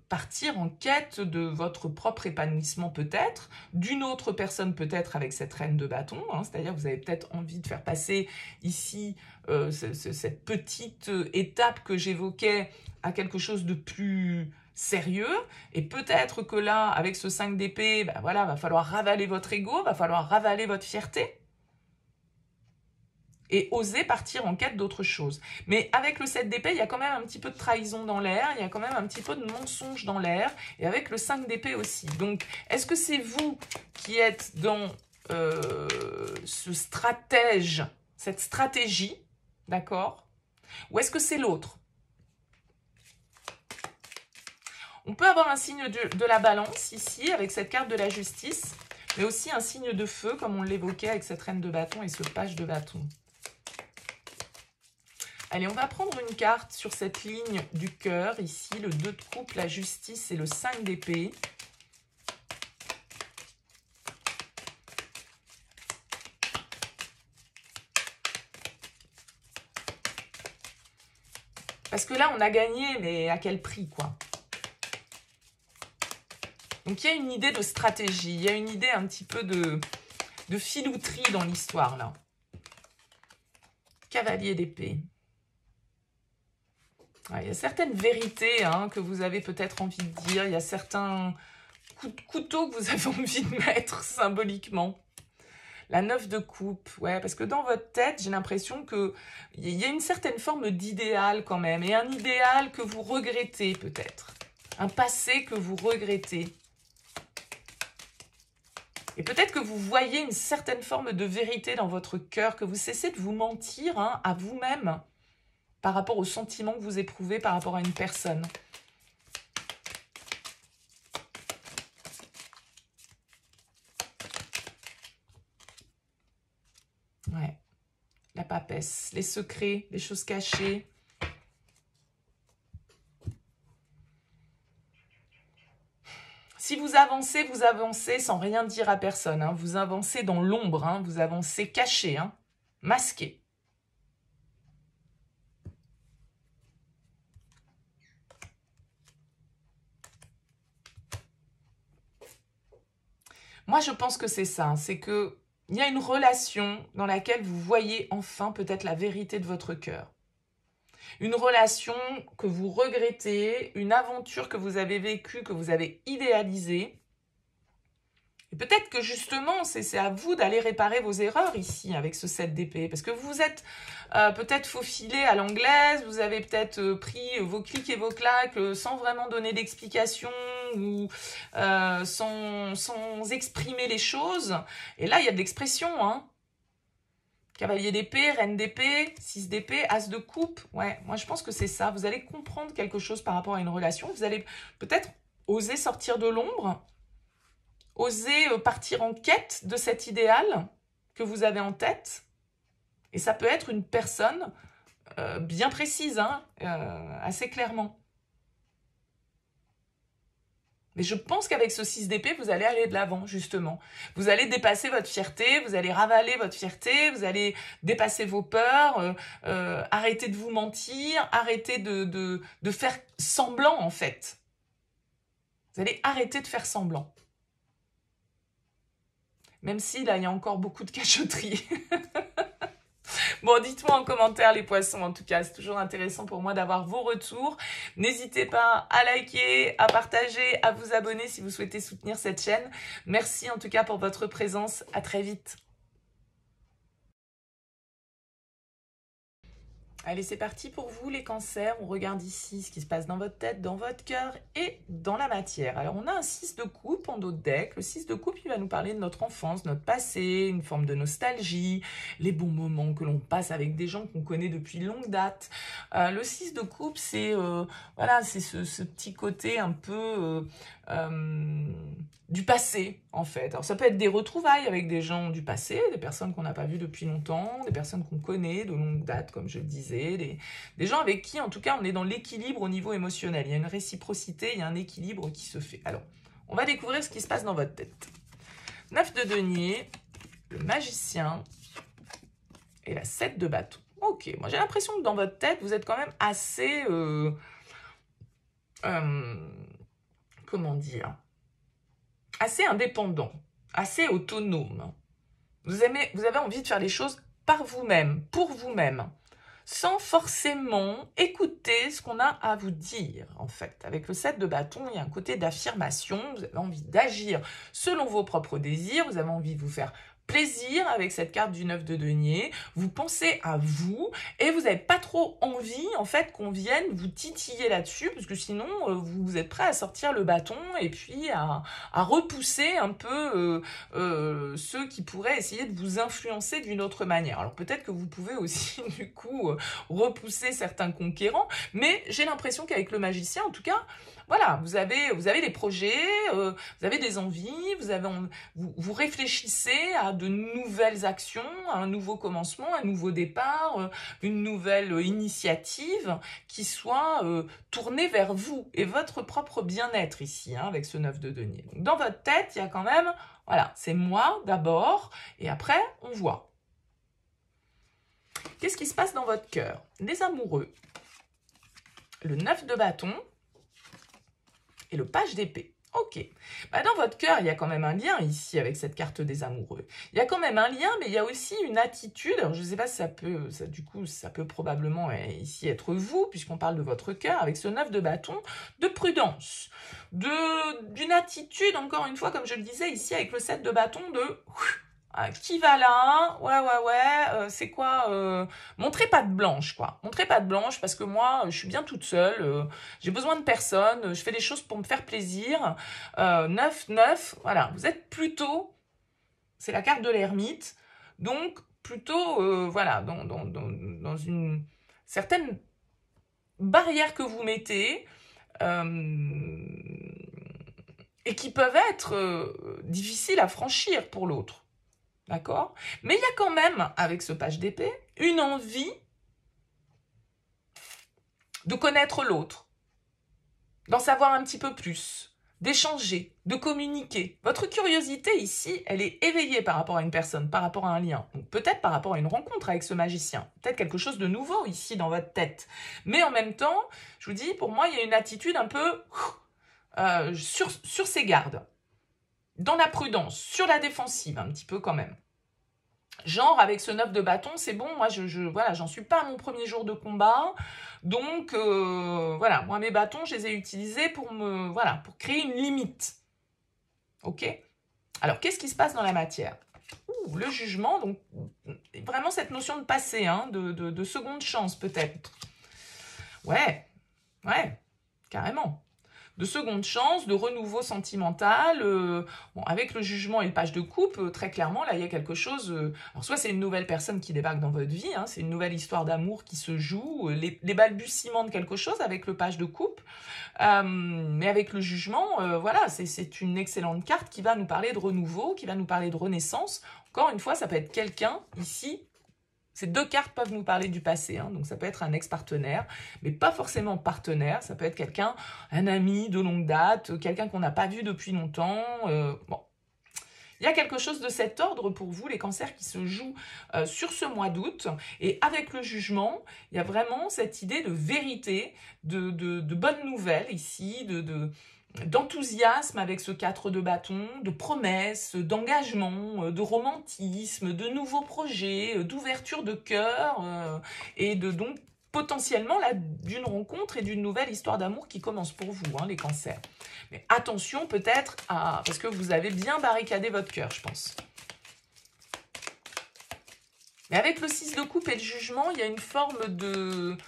partir en quête de votre propre épanouissement peut-être, d'une autre personne peut-être avec cette reine de bâton, hein, c'est-à-dire vous avez peut-être envie de faire passer ici cette petite étape que j'évoquais à quelque chose de plus sérieux, et peut-être que là, avec ce 5 d'épée, ben voilà, va falloir ravaler votre ego, va falloir ravaler votre fierté, et oser partir en quête d'autre chose. Mais avec le 7 d'épée, il y a quand même un petit peu de trahison dans l'air, il y a quand même un petit peu de mensonge dans l'air, et avec le 5 d'épée aussi. Donc, est-ce que c'est vous qui êtes dans ce stratège, cette stratégie, d'accord? Ou est-ce que c'est l'autre? On peut avoir un signe de la balance ici, avec cette carte de la justice, mais aussi un signe de feu, comme on l'évoquait avec cette reine de bâton et ce page de bâton. Allez, on va prendre une carte sur cette ligne du cœur, ici, le 2 de coupe, la justice et le 5 d'épée. Parce que là, on a gagné, mais à quel prix, quoi? Donc, il y a une idée de stratégie, il y a une idée un petit peu de filouterie dans l'histoire, là. Cavalier d'épée. Ouais, il y a certaines vérités hein, que vous avez peut-être envie de dire, il y a certains coups de couteau que vous avez envie de mettre symboliquement. La 9 de coupe, ouais, parce que dans votre tête, j'ai l'impression qu'il y a une certaine forme d'idéal quand même, et un idéal que vous regrettez peut-être, un passé que vous regrettez. Et peut-être que vous voyez une certaine forme de vérité dans votre cœur, que vous cessez de vous mentir à vous-même par rapport aux sentiments que vous éprouvez par rapport à une personne. Ouais, la papesse, les secrets, les choses cachées. Si vous avancez sans rien dire à personne. Hein. Vous avancez dans l'ombre, hein. Vous avancez caché, hein. Masqué. Moi, je pense que c'est ça. C'est que il y a une relation dans laquelle vous voyez enfin peut-être la vérité de votre cœur. Une relation que vous regrettez, une aventure que vous avez vécue, que vous avez idéalisée. Et peut-être que justement, c'est à vous d'aller réparer vos erreurs ici avec ce 7 d'épée. Parce que vous vous êtes peut-être faufilé à l'anglaise, vous avez peut-être pris vos clics et vos claques sans vraiment donner d'explication ou sans exprimer les choses. Et là, il y a de l'expression, hein. Cavalier d'épée, reine d'épée, 6 d'épée, as de coupe. Ouais, moi je pense que c'est ça. Vous allez comprendre quelque chose par rapport à une relation. Vous allez peut-être oser sortir de l'ombre. Oser partir en quête de cet idéal que vous avez en tête. Et ça peut être une personne bien précise, hein, assez clairement. Mais je pense qu'avec ce 6 d'épée, vous allez aller de l'avant, justement. Vous allez dépasser votre fierté, vous allez ravaler votre fierté, vous allez dépasser vos peurs, arrêter de vous mentir, arrêter de faire semblant, en fait. Vous allez arrêter de faire semblant. Même si, là, il y a encore beaucoup de cachotterie. Bon, dites-moi en commentaire les poissons, en tout cas, c'est toujours intéressant pour moi d'avoir vos retours. N'hésitez pas à liker, à partager, à vous abonner si vous souhaitez soutenir cette chaîne. Merci en tout cas pour votre présence, à très vite. Allez, c'est parti pour vous les cancers. On regarde ici ce qui se passe dans votre tête, dans votre cœur et dans la matière. Alors, on a un 6 de coupe en dos de deck. Le 6 de coupe, il va nous parler de notre enfance, notre passé, une forme de nostalgie, les bons moments que l'on passe avec des gens qu'on connaît depuis longue date. Le 6 de coupe, c'est voilà, c'est ce petit côté un peu du passé, en fait. Alors, ça peut être des retrouvailles avec des gens du passé, des personnes qu'on n'a pas vues depuis longtemps, des personnes qu'on connaît de longue date, comme je le disais, des gens avec qui, en tout cas, on est dans l'équilibre au niveau émotionnel. Il y a une réciprocité, il y a un équilibre qui se fait. Alors, on va découvrir ce qui se passe dans votre tête. 9 de denier, le magicien et la 7 de bâton. Ok, moi j'ai l'impression que dans votre tête, vous êtes quand même assez... comment dire, assez indépendant, assez autonome. Vous avez envie de faire les choses par vous-même, pour vous-même, sans forcément écouter ce qu'on a à vous dire, en fait. Avec le 7 de bâton, il y a un côté d'affirmation, vous avez envie d'agir selon vos propres désirs, vous avez envie de vous faire plaisir avec cette carte du 9 de denier, vous pensez à vous et vous n'avez pas trop envie en fait qu'on vienne vous titiller là-dessus parce que sinon vous êtes prêt à sortir le bâton et puis à repousser un peu ceux qui pourraient essayer de vous influencer d'une autre manière. Alors peut-être que vous pouvez aussi du coup repousser certains conquérants, mais j'ai l'impression qu'avec le magicien en tout cas, voilà, vous avez des projets, vous avez des envies, vous réfléchissez à de nouvelles actions, à un nouveau commencement, un nouveau départ, une nouvelle initiative qui soit tournée vers vous et votre propre bien-être ici, hein, avec ce 9 de denier. Donc, dans votre tête, il y a quand même, voilà, c'est moi d'abord et après, on voit. Qu'est-ce qui se passe dans votre cœur? Les amoureux, le 9 de bâton, et le page d'épée. Ok. Bah dans votre cœur, il y a quand même un lien ici avec cette carte des amoureux. Il y a quand même un lien, mais il y a aussi une attitude. Alors, je ne sais pas si ça peut probablement ici être vous, puisqu'on parle de votre cœur, avec ce 9 de bâton, de prudence, d'une attitude, encore une fois, comme je le disais ici, avec le 7 de bâton, de Qui va là? Ouais. C'est quoi? Montrez pas de blanche, quoi. Montrez pas de blanche parce que moi, je suis bien toute seule. J'ai besoin de personne. Je fais des choses pour me faire plaisir. 9, voilà. Vous êtes plutôt... C'est la carte de l'ermite. Donc, plutôt, voilà, dans une certaine barrière que vous mettez et qui peuvent être difficiles à franchir pour l'autre. D'accord? Mais il y a quand même, avec ce page d'épée, une envie de connaître l'autre, d'en savoir un petit peu plus, d'échanger, de communiquer. Votre curiosité ici, elle est éveillée par rapport à une personne, par rapport à un lien. Donc peut-être par rapport à une rencontre avec ce magicien. Peut-être quelque chose de nouveau ici dans votre tête. Mais en même temps, je vous dis, pour moi, il y a une attitude un peu sur ses gardes. Dans la prudence, sur la défensive, un petit peu quand même. Genre, avec ce 9 de bâton, c'est bon, moi, voilà, j'en suis pas à mon premier jour de combat. Donc, voilà, moi, mes bâtons, je les ai utilisés pour pour créer une limite. Ok? Alors, qu'est-ce qui se passe dans la matière? Le jugement, donc, vraiment cette notion de passé, hein, de seconde chance, peut-être. Ouais, carrément. De seconde chance, de renouveau sentimental. Bon, avec le jugement et le page de coupe, très clairement, là, il y a quelque chose... alors, soit c'est une nouvelle personne qui débarque dans votre vie, hein, c'est une nouvelle histoire d'amour qui se joue, les balbutiements de quelque chose avec le page de coupe. Mais avec le jugement, voilà, c'est une excellente carte qui va nous parler de renouveau, qui va nous parler de renaissance. Encore une fois, ça peut être quelqu'un, ici... Ces deux cartes peuvent nous parler du passé, hein, donc ça peut être un ex-partenaire, mais pas forcément partenaire, ça peut être quelqu'un, un ami de longue date, quelqu'un qu'on n'a pas vu depuis longtemps. Bon. Il y a quelque chose de cet ordre pour vous, les cancers, qui se joue sur ce mois d'août. Et avec le jugement, il y a vraiment cette idée de vérité, de bonnes nouvelles ici, d'enthousiasme avec ce 4 de bâton, de promesses, d'engagement, de romantisme, de nouveaux projets, d'ouverture de cœur et donc potentiellement d'une rencontre et d'une nouvelle histoire d'amour qui commence pour vous, hein, les cancers. Mais attention peut-être parce que vous avez bien barricadé votre cœur, je pense. Mais avec le 6 de coupe et le jugement, il y a une forme de...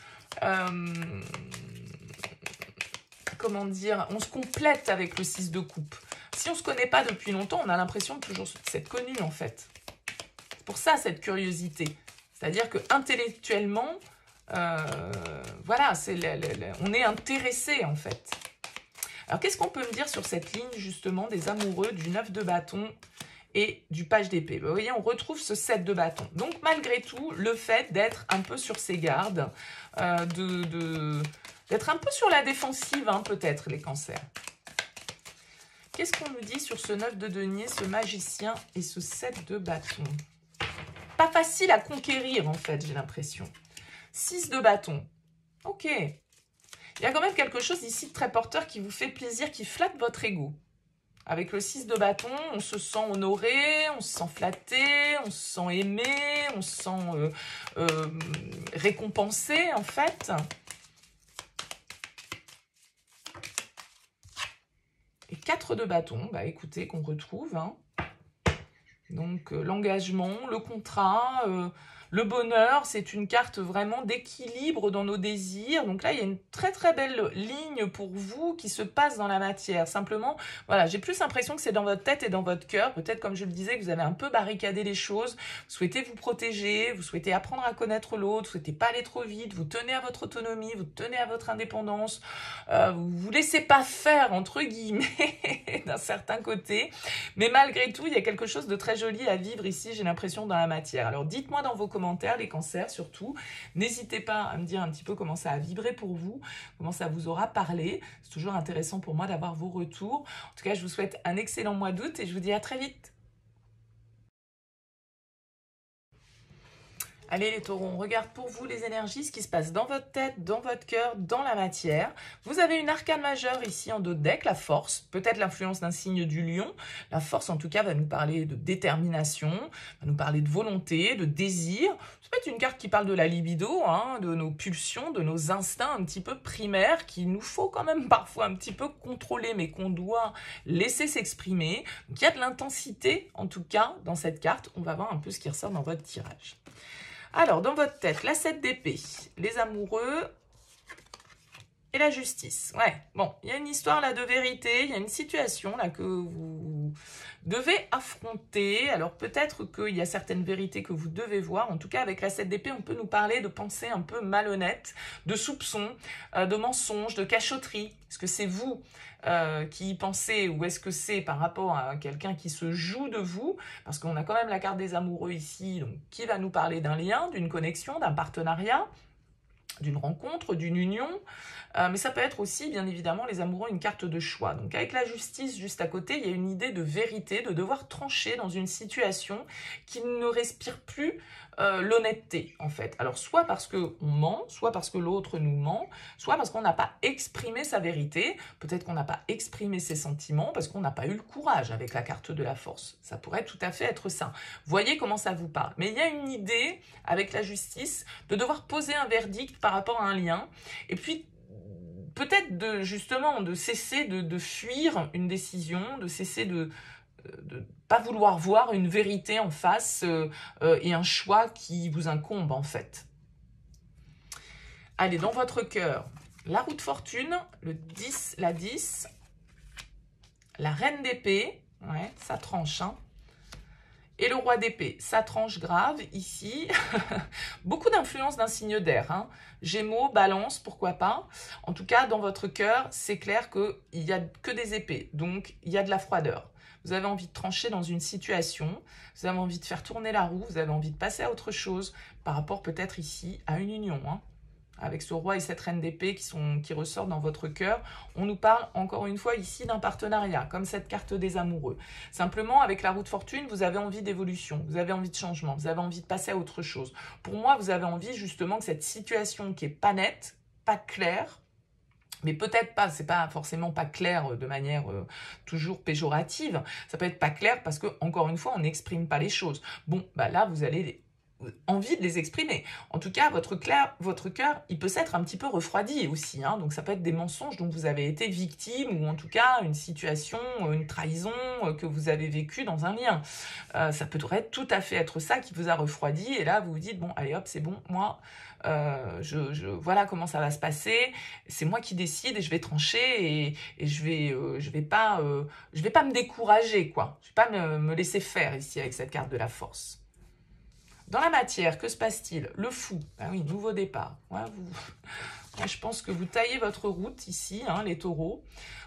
comment dire, on se complète avec le 6 de coupe. Si on ne se connaît pas depuis longtemps, on a l'impression de toujours s'être connu en fait. C'est pour ça cette curiosité. C'est-à-dire que intellectuellement, voilà, on est intéressé en fait. Alors qu'est-ce qu'on peut me dire sur cette ligne justement des amoureux du 9 de bâton et du page d'épée? Vous voyez, on retrouve ce 7 de bâton. Donc malgré tout, le fait d'être un peu sur ses gardes, d'être un peu sur la défensive, hein, peut-être, les cancers. Qu'est-ce qu'on nous dit sur ce 9 de denier, ce magicien et ce 7 de bâton? Pas facile à conquérir, en fait, j'ai l'impression. 6 de bâton. Ok. Il y a quand même quelque chose ici de très porteur qui vous fait plaisir, qui flatte votre ego. Avec le 6 de bâton, on se sent honoré, on se sent flatté, on se sent aimé, on se sent récompensé, en fait. Et 4 de bâton, bah écoutez, qu'on retrouve. Hein. Donc l'engagement, le contrat, le bonheur, c'est une carte vraiment d'équilibre dans nos désirs. Donc là, il y a une très très belle ligne pour vous qui se passe dans la matière. Simplement, voilà, j'ai plus l'impression que c'est dans votre tête et dans votre cœur. Peut-être, comme je le disais, que vous avez un peu barricadé les choses. Vous souhaitez vous protéger, vous souhaitez apprendre à connaître l'autre, vous souhaitez pas aller trop vite, vous tenez à votre autonomie, vous tenez à votre indépendance. Vous vous laissez pas faire, entre guillemets, d'un certain côté. Mais malgré tout, il y a quelque chose de très joli à vivre ici, j'ai l'impression, dans la matière. Alors dites-moi dans vos commentaires, les cancers surtout, n'hésitez pas à me dire un petit peu comment ça a vibré pour vous, comment ça vous aura parlé. C'est toujours intéressant pour moi d'avoir vos retours. En tout cas, je vous souhaite un excellent mois d'août et je vous dis à très vite. Allez les taureaux, on regarde pour vous les énergies, ce qui se passe dans votre tête, dans votre cœur, dans la matière. Vous avez une arcane majeure ici en dos de deck, la force, peut-être l'influence d'un signe du lion. La force en tout cas va nous parler de détermination, va nous parler de volonté, de désir. Ça peut être une carte qui parle de la libido, hein, de nos pulsions, de nos instincts un petit peu primaires qu'il nous faut quand même parfois un petit peu contrôler, mais qu'on doit laisser s'exprimer. Donc il y a de l'intensité en tout cas dans cette carte. On va voir un peu ce qui ressort dans votre tirage. Alors, dans votre tête, la 7 d'épée, les amoureux et la justice. Ouais, bon, il y a une histoire là de vérité, il y a une situation là que vous devez affronter. Alors, peut-être qu'il y a certaines vérités que vous devez voir. En tout cas, avec la 7 d'épée, on peut nous parler de pensées un peu malhonnêtes, de soupçons, de mensonges, de cachotterie. Est-ce que c'est vous qui y pensez ou est-ce que c'est par rapport à quelqu'un qui se joue de vous? Parce qu'on a quand même la carte des amoureux ici, donc, qui va nous parler d'un lien, d'une connexion, d'un partenariat, d'une rencontre, d'une union. Mais ça peut être aussi, bien évidemment, les amoureux, une carte de choix. Donc avec la justice juste à côté, il y a une idée de vérité, de devoir trancher dans une situation qui ne respire plus l'honnêteté, en fait. Alors soit parce qu'on ment, soit parce que l'autre nous ment, soit parce qu'on n'a pas exprimé sa vérité, peut-être qu'on n'a pas exprimé ses sentiments, parce qu'on n'a pas eu le courage avec la carte de la force. Ça pourrait tout à fait être ça. Voyez comment ça vous parle. Mais il y a une idée, avec la justice, de devoir poser un verdict par rapport à un lien, et puis peut-être justement de cesser de fuir une décision, de cesser de pas vouloir voir une vérité en face et un choix qui vous incombe en fait. Allez, dans votre cœur, la roue de fortune, le 10, la 10, la reine d'épée, ouais, ça tranche, hein. Et le roi d'épée, ça tranche grave ici. Beaucoup d'influence d'un signe d'air. Hein. Gémeaux, balance, pourquoi pas. En tout cas, dans votre cœur, c'est clair qu'il n'y a que des épées. Donc, il y a de la froideur. Vous avez envie de trancher dans une situation. Vous avez envie de faire tourner la roue. Vous avez envie de passer à autre chose par rapport peut-être ici à une union. Hein. Avec ce roi et cette reine d'épée qui ressortent dans votre cœur, on nous parle encore une fois ici d'un partenariat, comme cette carte des amoureux. Simplement, avec la roue de fortune, vous avez envie d'évolution, vous avez envie de changement, vous avez envie de passer à autre chose. Pour moi, vous avez envie justement que cette situation qui est pas nette, pas claire, mais peut-être pas, c'est pas forcément pas clair de manière toujours péjorative, ça peut être pas clair parce que, encore une fois, on n'exprime pas les choses. Bon, bah là, vous allez envie de les exprimer. En tout cas, votre cœur, il peut s'être un petit peu refroidi aussi. Hein, donc, ça peut être des mensonges dont vous avez été victime ou en tout cas une situation, une trahison que vous avez vécue dans un lien. Ça pourrait tout à fait être ça qui vous a refroidi. Et là, vous vous dites, bon, allez hop, c'est bon, moi, voilà comment ça va se passer. C'est moi qui décide et je vais trancher et je vais pas me décourager, quoi. Je vais pas me laisser faire ici avec cette carte de la force. Dans la matière, que se passe-t-il? Le fou. Ah oui, nouveau départ. Ouais, je pense que vous taillez votre route ici, hein, les taureaux.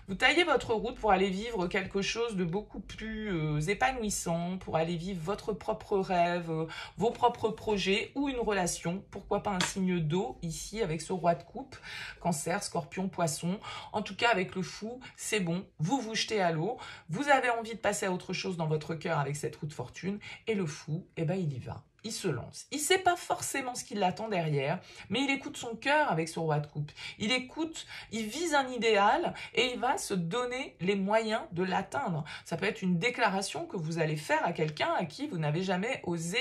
Vous taillez votre route pour aller vivre quelque chose de beaucoup plus épanouissant, pour aller vivre votre propre rêve, vos propres projets ou une relation. Pourquoi pas un signe d'eau ici avec ce roi de coupe, cancer, scorpion, poisson. En tout cas, avec le fou, c'est bon. Vous vous jetez à l'eau. Vous avez envie de passer à autre chose dans votre cœur avec cette roue de fortune. Et le fou, eh ben, il y va. Il se lance. Il ne sait pas forcément ce qui l'attend derrière, mais il écoute son cœur avec ce roi de coupe. Il écoute, il vise un idéal et il va se donner les moyens de l'atteindre. Ça peut être une déclaration que vous allez faire à quelqu'un à qui vous n'avez jamais osé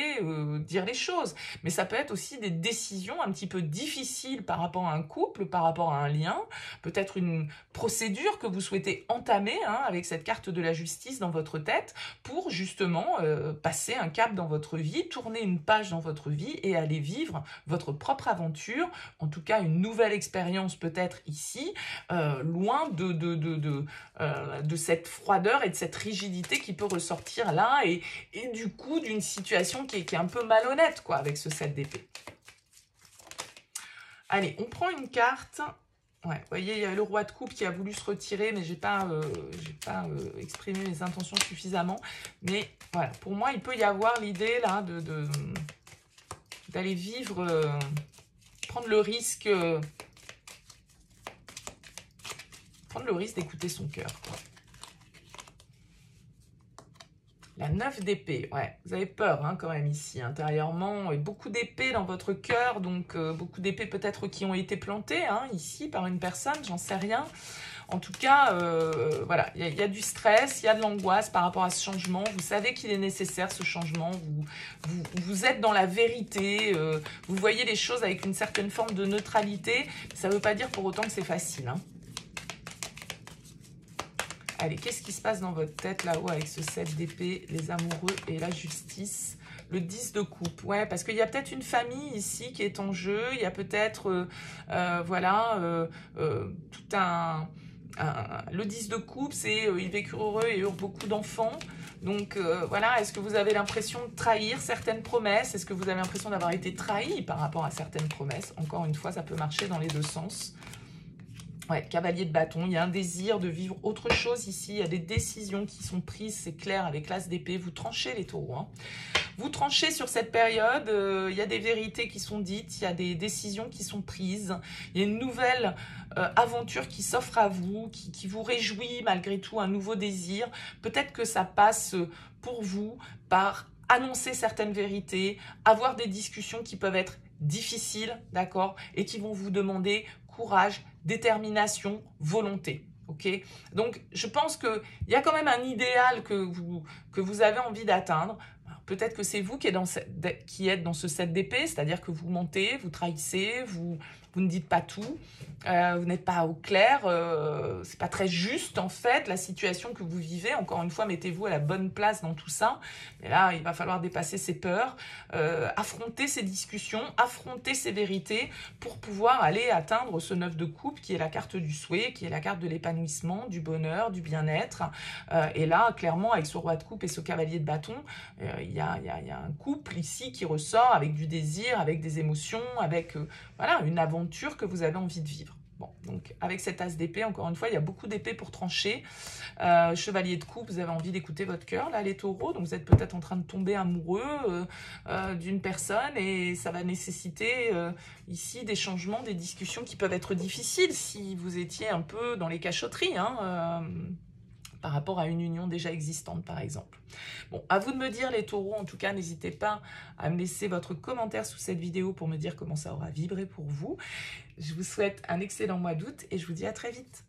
dire les choses. Mais ça peut être aussi des décisions un petit peu difficiles par rapport à un couple, par rapport à un lien. Peut-être une procédure que vous souhaitez entamer hein, avec cette carte de la justice dans votre tête pour justement passer un cap dans votre vie, tourner une page dans votre vie et aller vivre votre propre aventure, en tout cas une nouvelle expérience peut-être ici, loin de cette froideur et de cette rigidité qui peut ressortir là et du coup d'une situation qui est un peu malhonnête quoi avec ce 7 d'épée. Allez, on prend une carte. Ouais, vous voyez, il y a le roi de coupe qui a voulu se retirer, mais j'ai pas exprimé mes intentions suffisamment. Mais voilà, pour moi, il peut y avoir l'idée là d'aller vivre, prendre le risque d'écouter son cœur. La 9 d'épée, ouais, vous avez peur hein, quand même ici, intérieurement, et beaucoup d'épées dans votre cœur, donc beaucoup d'épées peut-être qui ont été plantées hein, ici par une personne, j'en sais rien. En tout cas, voilà, il y a du stress, il y a de l'angoisse par rapport à ce changement. Vous savez qu'il est nécessaire ce changement, vous êtes dans la vérité, vous voyez les choses avec une certaine forme de neutralité. Ça ne veut pas dire pour autant que c'est facile, hein. Allez, qu'est-ce qui se passe dans votre tête là-haut avec ce 7 d'épée, les amoureux et la justice? Le 10 de coupe, ouais, parce qu'il y a peut-être une famille ici qui est en jeu. Il y a peut-être, voilà, tout un... Le 10 de coupe, c'est ils vécurent heureux et eurent beaucoup d'enfants. Donc voilà, est-ce que vous avez l'impression de trahir certaines promesses? Est-ce que vous avez l'impression d'avoir été trahi par rapport à certaines promesses? Encore une fois, ça peut marcher dans les deux sens. Ouais, cavalier de bâton, il y a un désir de vivre autre chose ici, il y a des décisions qui sont prises, c'est clair, avec l'as d'épée, vous tranchez les taureaux. Hein. Vous tranchez sur cette période, il y a des vérités qui sont dites, il y a des décisions qui sont prises, il y a une nouvelle aventure qui s'offre à vous, qui vous réjouit malgré tout, un nouveau désir. Peut-être que ça passe pour vous par annoncer certaines vérités, avoir des discussions qui peuvent être difficiles, d'accord, et qui vont vous demander courage, détermination, volonté. Ok, donc je pense qu'il y a quand même un idéal que vous avez envie d'atteindre. Peut-être que c'est vous qui êtes dans ce 7 d'épée, c'est-à-dire que vous mentez, vous trahissez, vous ne dites pas tout, vous n'êtes pas au clair, c'est pas très juste en fait la situation que vous vivez. Encore une fois, mettez-vous à la bonne place dans tout ça. Mais là, il va falloir dépasser ses peurs, affronter ces discussions, affronter ces vérités pour pouvoir aller atteindre ce 9 de coupe qui est la carte du souhait, qui est la carte de l'épanouissement, du bonheur, du bien-être. Et là, clairement, avec ce roi de coupe et ce cavalier de bâton, il y a un couple ici qui ressort avec du désir, avec des émotions, avec voilà, une aventure que vous avez envie de vivre. Bon, donc avec cet as d'épée, encore une fois, il y a beaucoup d'épées pour trancher. Chevalier de coupe, vous avez envie d'écouter votre cœur, là, les taureaux. Donc vous êtes peut-être en train de tomber amoureux d'une personne et ça va nécessiter ici des changements, des discussions qui peuvent être difficiles si vous étiez un peu dans les cachotteries, hein, par rapport à une union déjà existante, par exemple. Bon, à vous de me dire, les taureaux, en tout cas, n'hésitez pas à me laisser votre commentaire sous cette vidéo pour me dire comment ça aura vibré pour vous. Je vous souhaite un excellent mois d'août et je vous dis à très vite.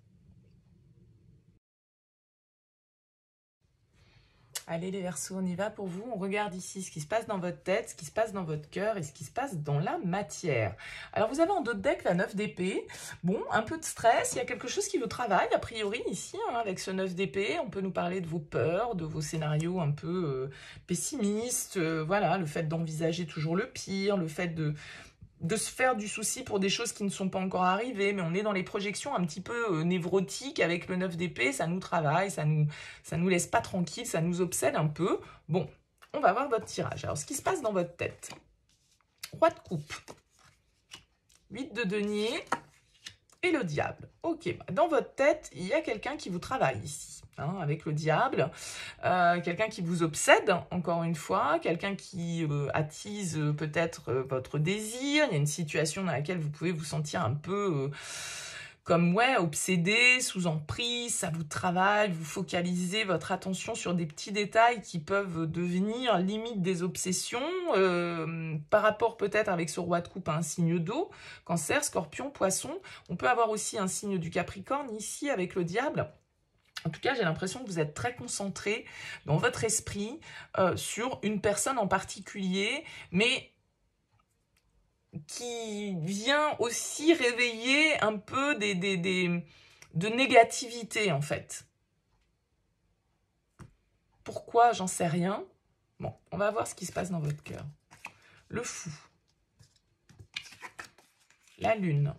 Allez les Verseaux, on y va pour vous. On regarde ici ce qui se passe dans votre tête, ce qui se passe dans votre cœur et ce qui se passe dans la matière. Alors vous avez en dos de deck la 9 d'épée. Bon, un peu de stress, il y a quelque chose qui vous travaille a priori ici, hein, avec ce 9 d'épée. On peut nous parler de vos peurs, de vos scénarios un peu pessimistes. Voilà, le fait d'envisager toujours le pire, le fait de se faire du souci pour des choses qui ne sont pas encore arrivées, mais on est dans les projections un petit peu névrotiques avec le 9 d'épée, ça nous travaille, ça nous laisse pas tranquille, ça nous obsède un peu. Bon, on va voir votre tirage. Alors, ce qui se passe dans votre tête. Roi de coupe, 8 de denier et le diable. Ok, dans votre tête, il y a quelqu'un qui vous travaille ici. Hein, avec le diable, quelqu'un qui vous obsède, encore une fois, quelqu'un qui attise peut-être votre désir, il y a une situation dans laquelle vous pouvez vous sentir un peu comme, ouais, obsédé, sous emprise, ça vous travaille, vous focalisez votre attention sur des petits détails qui peuvent devenir limite des obsessions, par rapport peut-être avec ce roi de coupe à un signe d'eau, Cancer, Scorpion, Poisson, on peut avoir aussi un signe du Capricorne ici avec le diable. En tout cas, j'ai l'impression que vous êtes très concentré dans votre esprit sur une personne en particulier, mais qui vient aussi réveiller un peu de négativité, en fait. Pourquoi? J'en sais rien. Bon, on va voir ce qui se passe dans votre cœur. Le fou. La lune.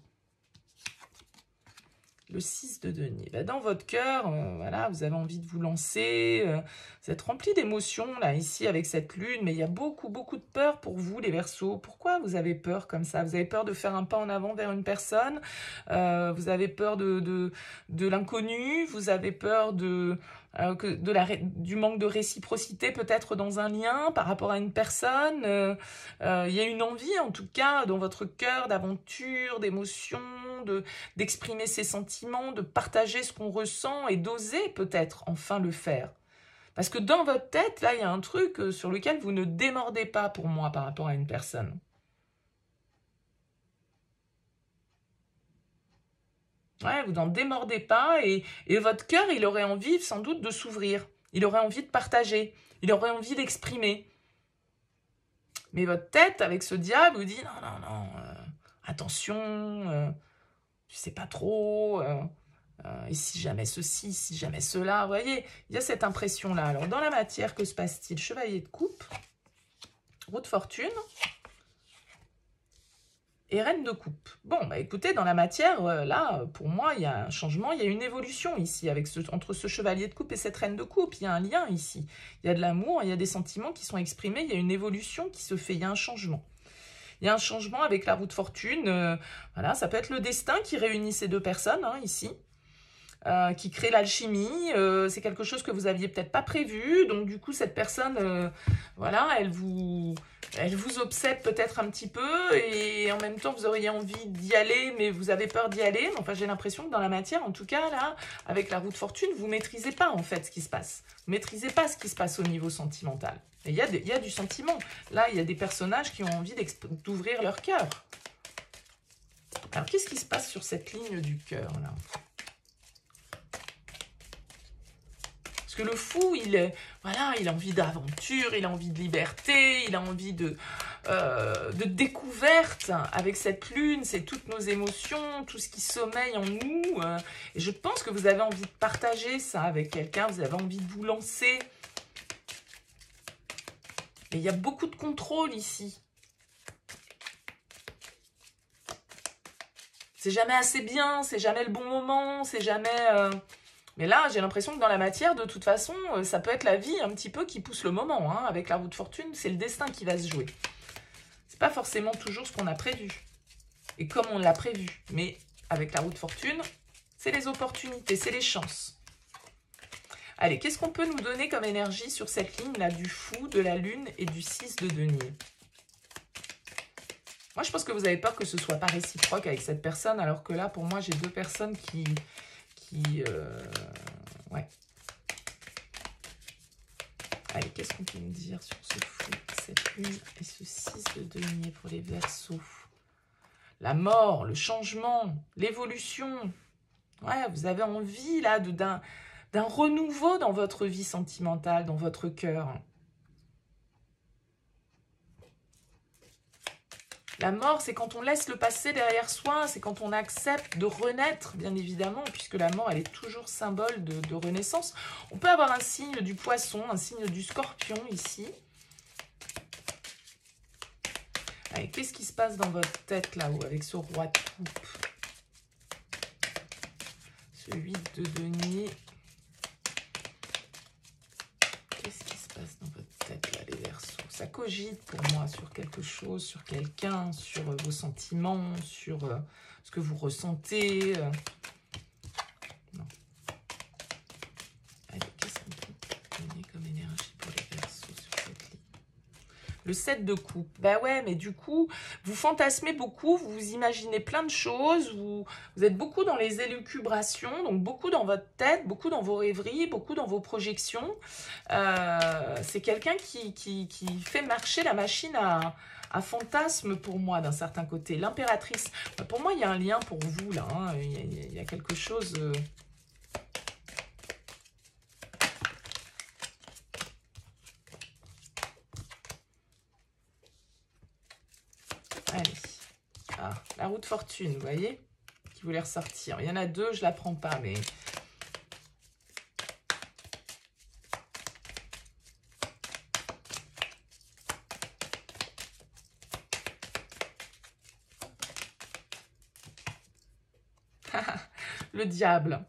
Le 6 de denier. Ben, dans votre cœur, voilà, vous avez envie de vous lancer. Vous êtes rempli d'émotions, là, ici, avec cette lune. Mais il y a beaucoup, beaucoup de peur pour vous, les Verseaux. Pourquoi vous avez peur comme ça? Vous avez peur de faire un pas en avant vers une personne. Vous avez peur de l'inconnu. Vous avez peur du manque de réciprocité, peut-être dans un lien, par rapport à une personne. Il y a une envie, en tout cas, dans votre cœur, d'aventure, d'émotion, d'exprimer ses sentiments, de partager ce qu'on ressent et d'oser peut-être enfin le faire. Parce que dans votre tête, là, il y a un truc sur lequel vous ne démordez pas pour moi par rapport à une personne. Ouais, vous n'en démordez pas et votre cœur, il aurait envie sans doute de s'ouvrir. Il aurait envie de partager. Il aurait envie d'exprimer. Mais votre tête, avec ce diable, vous dit non, non, non, attention, tu sais pas trop, et si jamais ceci, si jamais cela, vous voyez, il y a cette impression-là. Alors, dans la matière, que se passe-t-il? Chevalier de coupe, roue de fortune et reine de coupe. Bon, bah écoutez, dans la matière, là, pour moi, il y a un changement, il y a une évolution ici, entre ce chevalier de coupe et cette reine de coupe. Il y a un lien ici. Il y a de l'amour, il y a des sentiments qui sont exprimés, il y a une évolution qui se fait, il y a un changement. Il y a un changement avec la roue de fortune. Voilà, ça peut être le destin qui réunit ces deux personnes, hein, ici. Qui crée l'alchimie, c'est quelque chose que vous aviez peut-être pas prévu, donc du coup cette personne, voilà, elle vous obsède peut-être un petit peu, et en même temps vous auriez envie d'y aller, mais vous avez peur d'y aller. Enfin, j'ai l'impression que dans la matière, en tout cas là, avec la roue de fortune, vous maîtrisez pas en fait ce qui se passe, vous maîtrisez pas ce qui se passe au niveau sentimental. Et il y a du sentiment, là il y a des personnages qui ont envie d'ouvrir leur cœur. Alors qu'est-ce qui se passe sur cette ligne du cœur là? Que le fou, voilà, il a envie d'aventure, il a envie de liberté, il a envie de découverte. Avec cette lune, c'est toutes nos émotions, tout ce qui sommeille en nous. Et je pense que vous avez envie de partager ça avec quelqu'un, vous avez envie de vous lancer. Et il y a beaucoup de contrôle ici. C'est jamais assez bien, c'est jamais le bon moment, c'est jamais... Mais là, j'ai l'impression que dans la matière, de toute façon, ça peut être la vie un petit peu qui pousse le moment. Hein. Avec la roue de fortune, c'est le destin qui va se jouer. C'est pas forcément toujours ce qu'on a prévu. Et comme on l'a prévu. Mais avec la roue de fortune, c'est les opportunités, c'est les chances. Allez, qu'est-ce qu'on peut nous donner comme énergie sur cette ligne-là du fou, de la lune et du 6 de denier? Moi, je pense que vous avez peur que ce soit pas réciproque avec cette personne, alors que là, pour moi, j'ai deux personnes qui ouais. Allez, qu'est-ce qu'on peut me dire sur ce fou, cette lune et ce 6 de denier pour les Verseaux? La mort, le changement, l'évolution. Ouais, vous avez envie là d'un renouveau dans votre vie sentimentale, dans votre cœur. La mort, c'est quand on laisse le passé derrière soi, c'est quand on accepte de renaître, bien évidemment, puisque la mort, elle est toujours symbole de renaissance. On peut avoir un signe du poisson, un signe du scorpion ici. Allez, qu'est-ce qui se passe dans votre tête là-haut avec ce roi de coupe? Ce 8 de denier. Qu'est-ce qui se passe dans votre tête là, les Verseaux? Ça cogite pour moi sur quelque chose, sur quelqu'un, sur vos sentiments, sur ce que vous ressentez. Non. Allez, qu'est-ce qu'on peut donner comme énergie pour les Verseaux sur cette ligne? Le 7 de coupe. Bah ouais, mais du coup, vous fantasmez beaucoup, vous vous imaginez plein de choses, vous êtes beaucoup dans les élucubrations, donc beaucoup dans votre tête, beaucoup dans vos rêveries, beaucoup dans vos projections. C'est quelqu'un qui fait marcher la machine à fantasmes pour moi, d'un certain côté. L'impératrice, pour moi, il y a un lien pour vous, là. Hein. Il y a quelque chose... Allez. Ah, la roue de fortune, vous voyez, qui voulait ressortir. Il y en a deux, je ne la prends pas, mais... Le diable.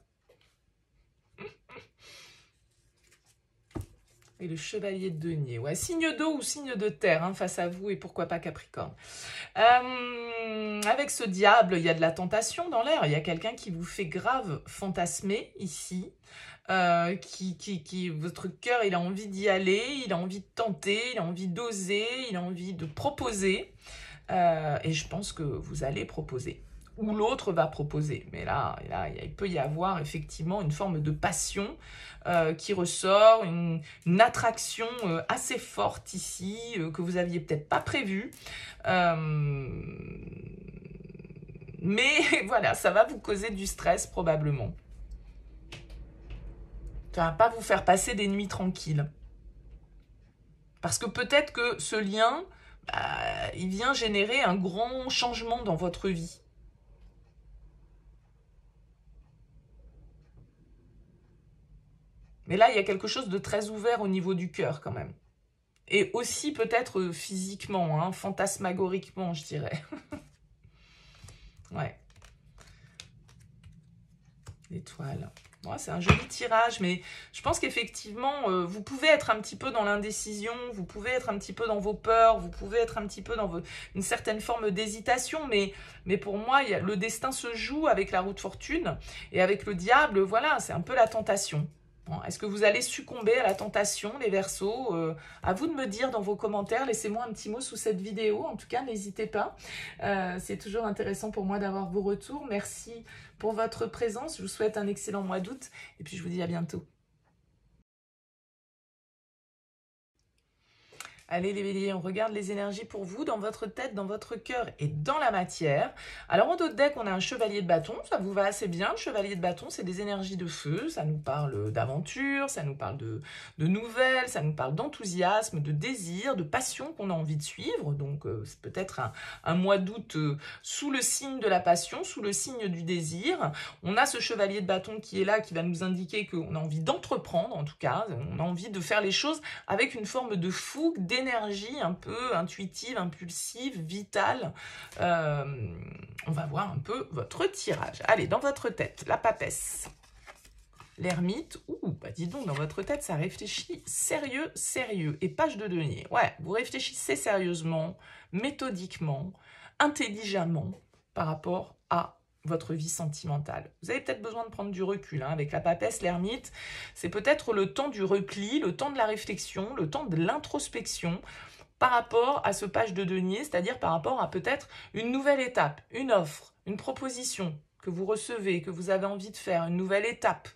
Et le chevalier de denier. Ouais, signe d'eau ou signe de terre hein, face à vous et pourquoi pas Capricorne. Avec ce diable, il y a de la tentation dans l'air. Il y a quelqu'un qui vous fait grave fantasmer ici. Votre cœur, il a envie d'y aller, il a envie de tenter, il a envie d'oser, il a envie de proposer. Et je pense que vous allez proposer. ou l'autre va proposer. Mais là, il peut y avoir effectivement une forme de passion qui ressort, une attraction assez forte ici, que vous aviez peut-être pas prévue. Mais voilà, ça va vous causer du stress probablement. Ça va pas vous faire passer des nuits tranquilles. Parce que peut-être que ce lien, il vient générer un grand changement dans votre vie. Mais là, il y a quelque chose de très ouvert au niveau du cœur quand même. Et aussi peut-être physiquement, hein, fantasmagoriquement, je dirais. Ouais. L'étoile. Ouais, c'est un joli tirage, mais je pense qu'effectivement, vous pouvez être un petit peu dans l'indécision, vous pouvez être un petit peu dans vos peurs, vous pouvez être un petit peu dans une certaine forme d'hésitation, mais pour moi, le destin se joue avec la roue de fortune, et avec le diable, voilà, c'est un peu la tentation. Est-ce que vous allez succomber à la tentation, les Verseaux? À vous de me dire dans vos commentaires. Laissez-moi un petit mot sous cette vidéo. En tout cas, n'hésitez pas. C'est toujours intéressant pour moi d'avoir vos retours. Merci pour votre présence. Je vous souhaite un excellent mois d'août. Et puis, je vous dis à bientôt. Allez les béliers, on regarde les énergies pour vous dans votre tête, dans votre cœur et dans la matière. Alors en dos de deck, on a un chevalier de bâton, ça vous va assez bien. Le chevalier de bâton, c'est des énergies de feu, ça nous parle d'aventure, ça nous parle de nouvelles, ça nous parle d'enthousiasme, de désir, de passion qu'on a envie de suivre. Donc c'est peut-être un mois d'août sous le signe de la passion, sous le signe du désir. On a ce chevalier de bâton qui est là, qui va nous indiquer qu'on a envie d'entreprendre, en tout cas, on a envie de faire les choses avec une forme de fougue, d'énergie un peu intuitive, impulsive, vitale. On va voir un peu votre tirage. Allez, dans votre tête, la papesse. L'ermite, bah dis donc, dans votre tête, ça réfléchit sérieux, sérieux. Et page de denier. Ouais, vous réfléchissez sérieusement, méthodiquement, intelligemment par rapport à votre vie sentimentale. Vous avez peut-être besoin de prendre du recul. Avec la papesse, l'ermite, c'est peut-être le temps du repli, le temps de la réflexion, le temps de l'introspection par rapport à ce page de denier, c'est-à-dire par rapport à peut-être une nouvelle étape, une offre, une proposition que vous recevez, que vous avez envie de faire, une nouvelle étape,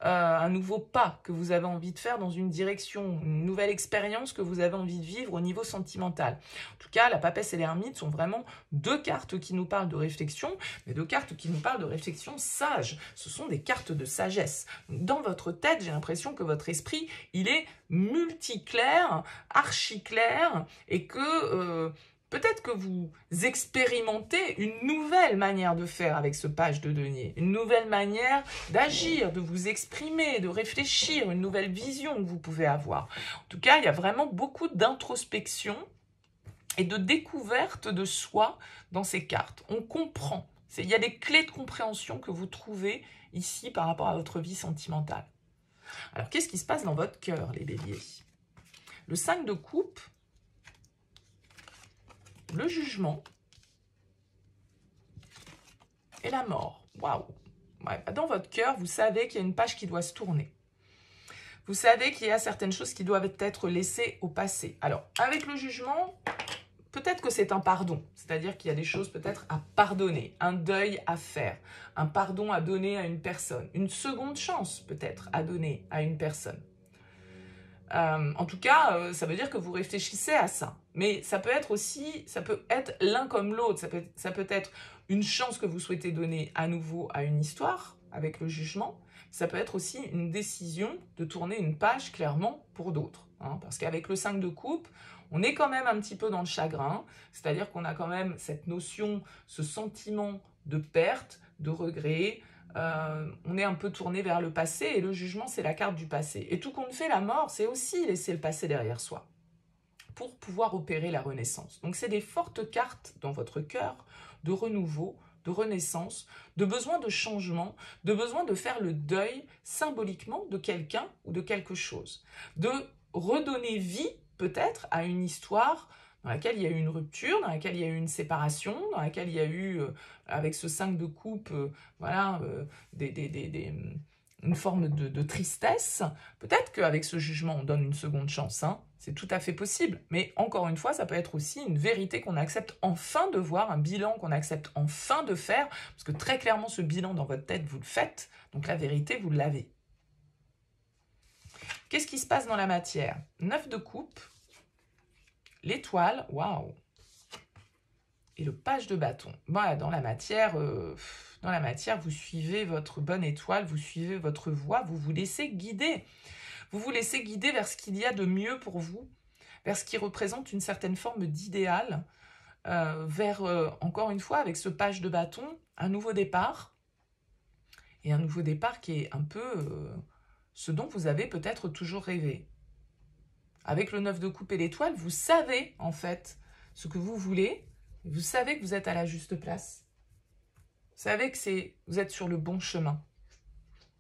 un nouveau pas que vous avez envie de faire dans une direction, une nouvelle expérience que vous avez envie de vivre au niveau sentimental. En tout cas, la papesse et l'ermite sont vraiment deux cartes qui nous parlent de réflexion, mais deux cartes qui nous parlent de réflexion sage. Ce sont des cartes de sagesse. Dans votre tête, j'ai l'impression que votre esprit, il est multiclair, archi-clair, et que peut-être que vous expérimentez une nouvelle manière de faire avec ce page de denier, une nouvelle manière d'agir, de vous exprimer, de réfléchir, une nouvelle vision que vous pouvez avoir. En tout cas, il y a vraiment beaucoup d'introspection et de découverte de soi dans ces cartes. On comprend. Il y a des clés de compréhension que vous trouvez ici par rapport à votre vie sentimentale. Alors, qu'est-ce qui se passe dans votre cœur, les béliers? Le 5 de coupe, le jugement et la mort. Waouh! Ouais, dans votre cœur, vous savez qu'il y a une page qui doit se tourner. Vous savez qu'il y a certaines choses qui doivent être laissées au passé. Alors, avec le jugement, peut-être que c'est un pardon. C'est-à-dire qu'il y a des choses peut-être à pardonner, un deuil à faire, un pardon à donner à une personne, une seconde chance peut-être à donner à une personne. En tout cas, ça veut dire que vous réfléchissez à ça. Mais ça peut être aussi, ça peut être l'un comme l'autre. Ça peut être une chance que vous souhaitez donner à nouveau à une histoire, avec le jugement. Ça peut être aussi une décision de tourner une page clairement pour d'autres. Parce qu'avec le 5 de coupe, on est quand même un petit peu dans le chagrin. C'est-à-dire qu'on a quand même cette notion, ce sentiment de perte, de regret. On est un peu tourné vers le passé et le jugement, c'est la carte du passé. Et tout compte fait, la mort, c'est aussi laisser le passé derrière soi pour pouvoir opérer la renaissance. Donc, c'est des fortes cartes dans votre cœur de renouveau, de renaissance, de besoin de changement, de besoin de faire le deuil symboliquement de quelqu'un ou de quelque chose, de redonner vie peut-être à une histoire dans laquelle il y a eu une rupture, dans laquelle il y a eu une séparation, dans laquelle il y a eu, avec ce 5 de coupe, voilà, une forme de tristesse. Peut-être qu'avec ce jugement, on donne une seconde chance, hein. C'est tout à fait possible. Mais encore une fois, ça peut être aussi une vérité qu'on accepte enfin de voir, un bilan qu'on accepte enfin de faire, parce que très clairement, ce bilan dans votre tête, vous le faites, donc la vérité, vous l'avez. Qu'est-ce qui se passe dans la matière? 9 de coupe, l'étoile, waouh, et le page de bâton. Voilà, dans la matière, vous suivez votre bonne étoile, vous suivez votre voie, vous vous laissez guider. Vous vous laissez guider vers ce qu'il y a de mieux pour vous, vers ce qui représente une certaine forme d'idéal, vers, encore une fois, avec ce page de bâton, un nouveau départ, et un nouveau départ qui est un peu ce dont vous avez peut-être toujours rêvé. Avec le 9 de coupe et l'étoile, vous savez, en fait, ce que vous voulez, vous savez que vous êtes à la juste place. Vous savez que vous êtes sur le bon chemin.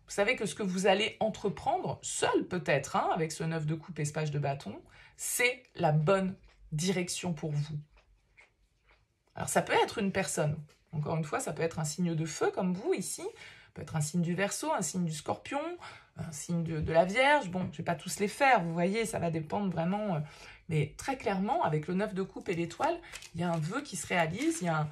Vous savez que ce que vous allez entreprendre, seul peut-être, hein, avec ce 9 de coupe et ce page de bâton, c'est la bonne direction pour vous. Alors ça peut être une personne. Encore une fois, ça peut être un signe de feu comme vous ici. Ça peut être un signe du Verseau, un signe du Scorpion, un signe de la Vierge. Bon, je ne vais pas tous les faire, vous voyez, ça va dépendre vraiment. Mais très clairement, avec le 9 de coupe et l'étoile, il y a un vœu qui se réalise, il y a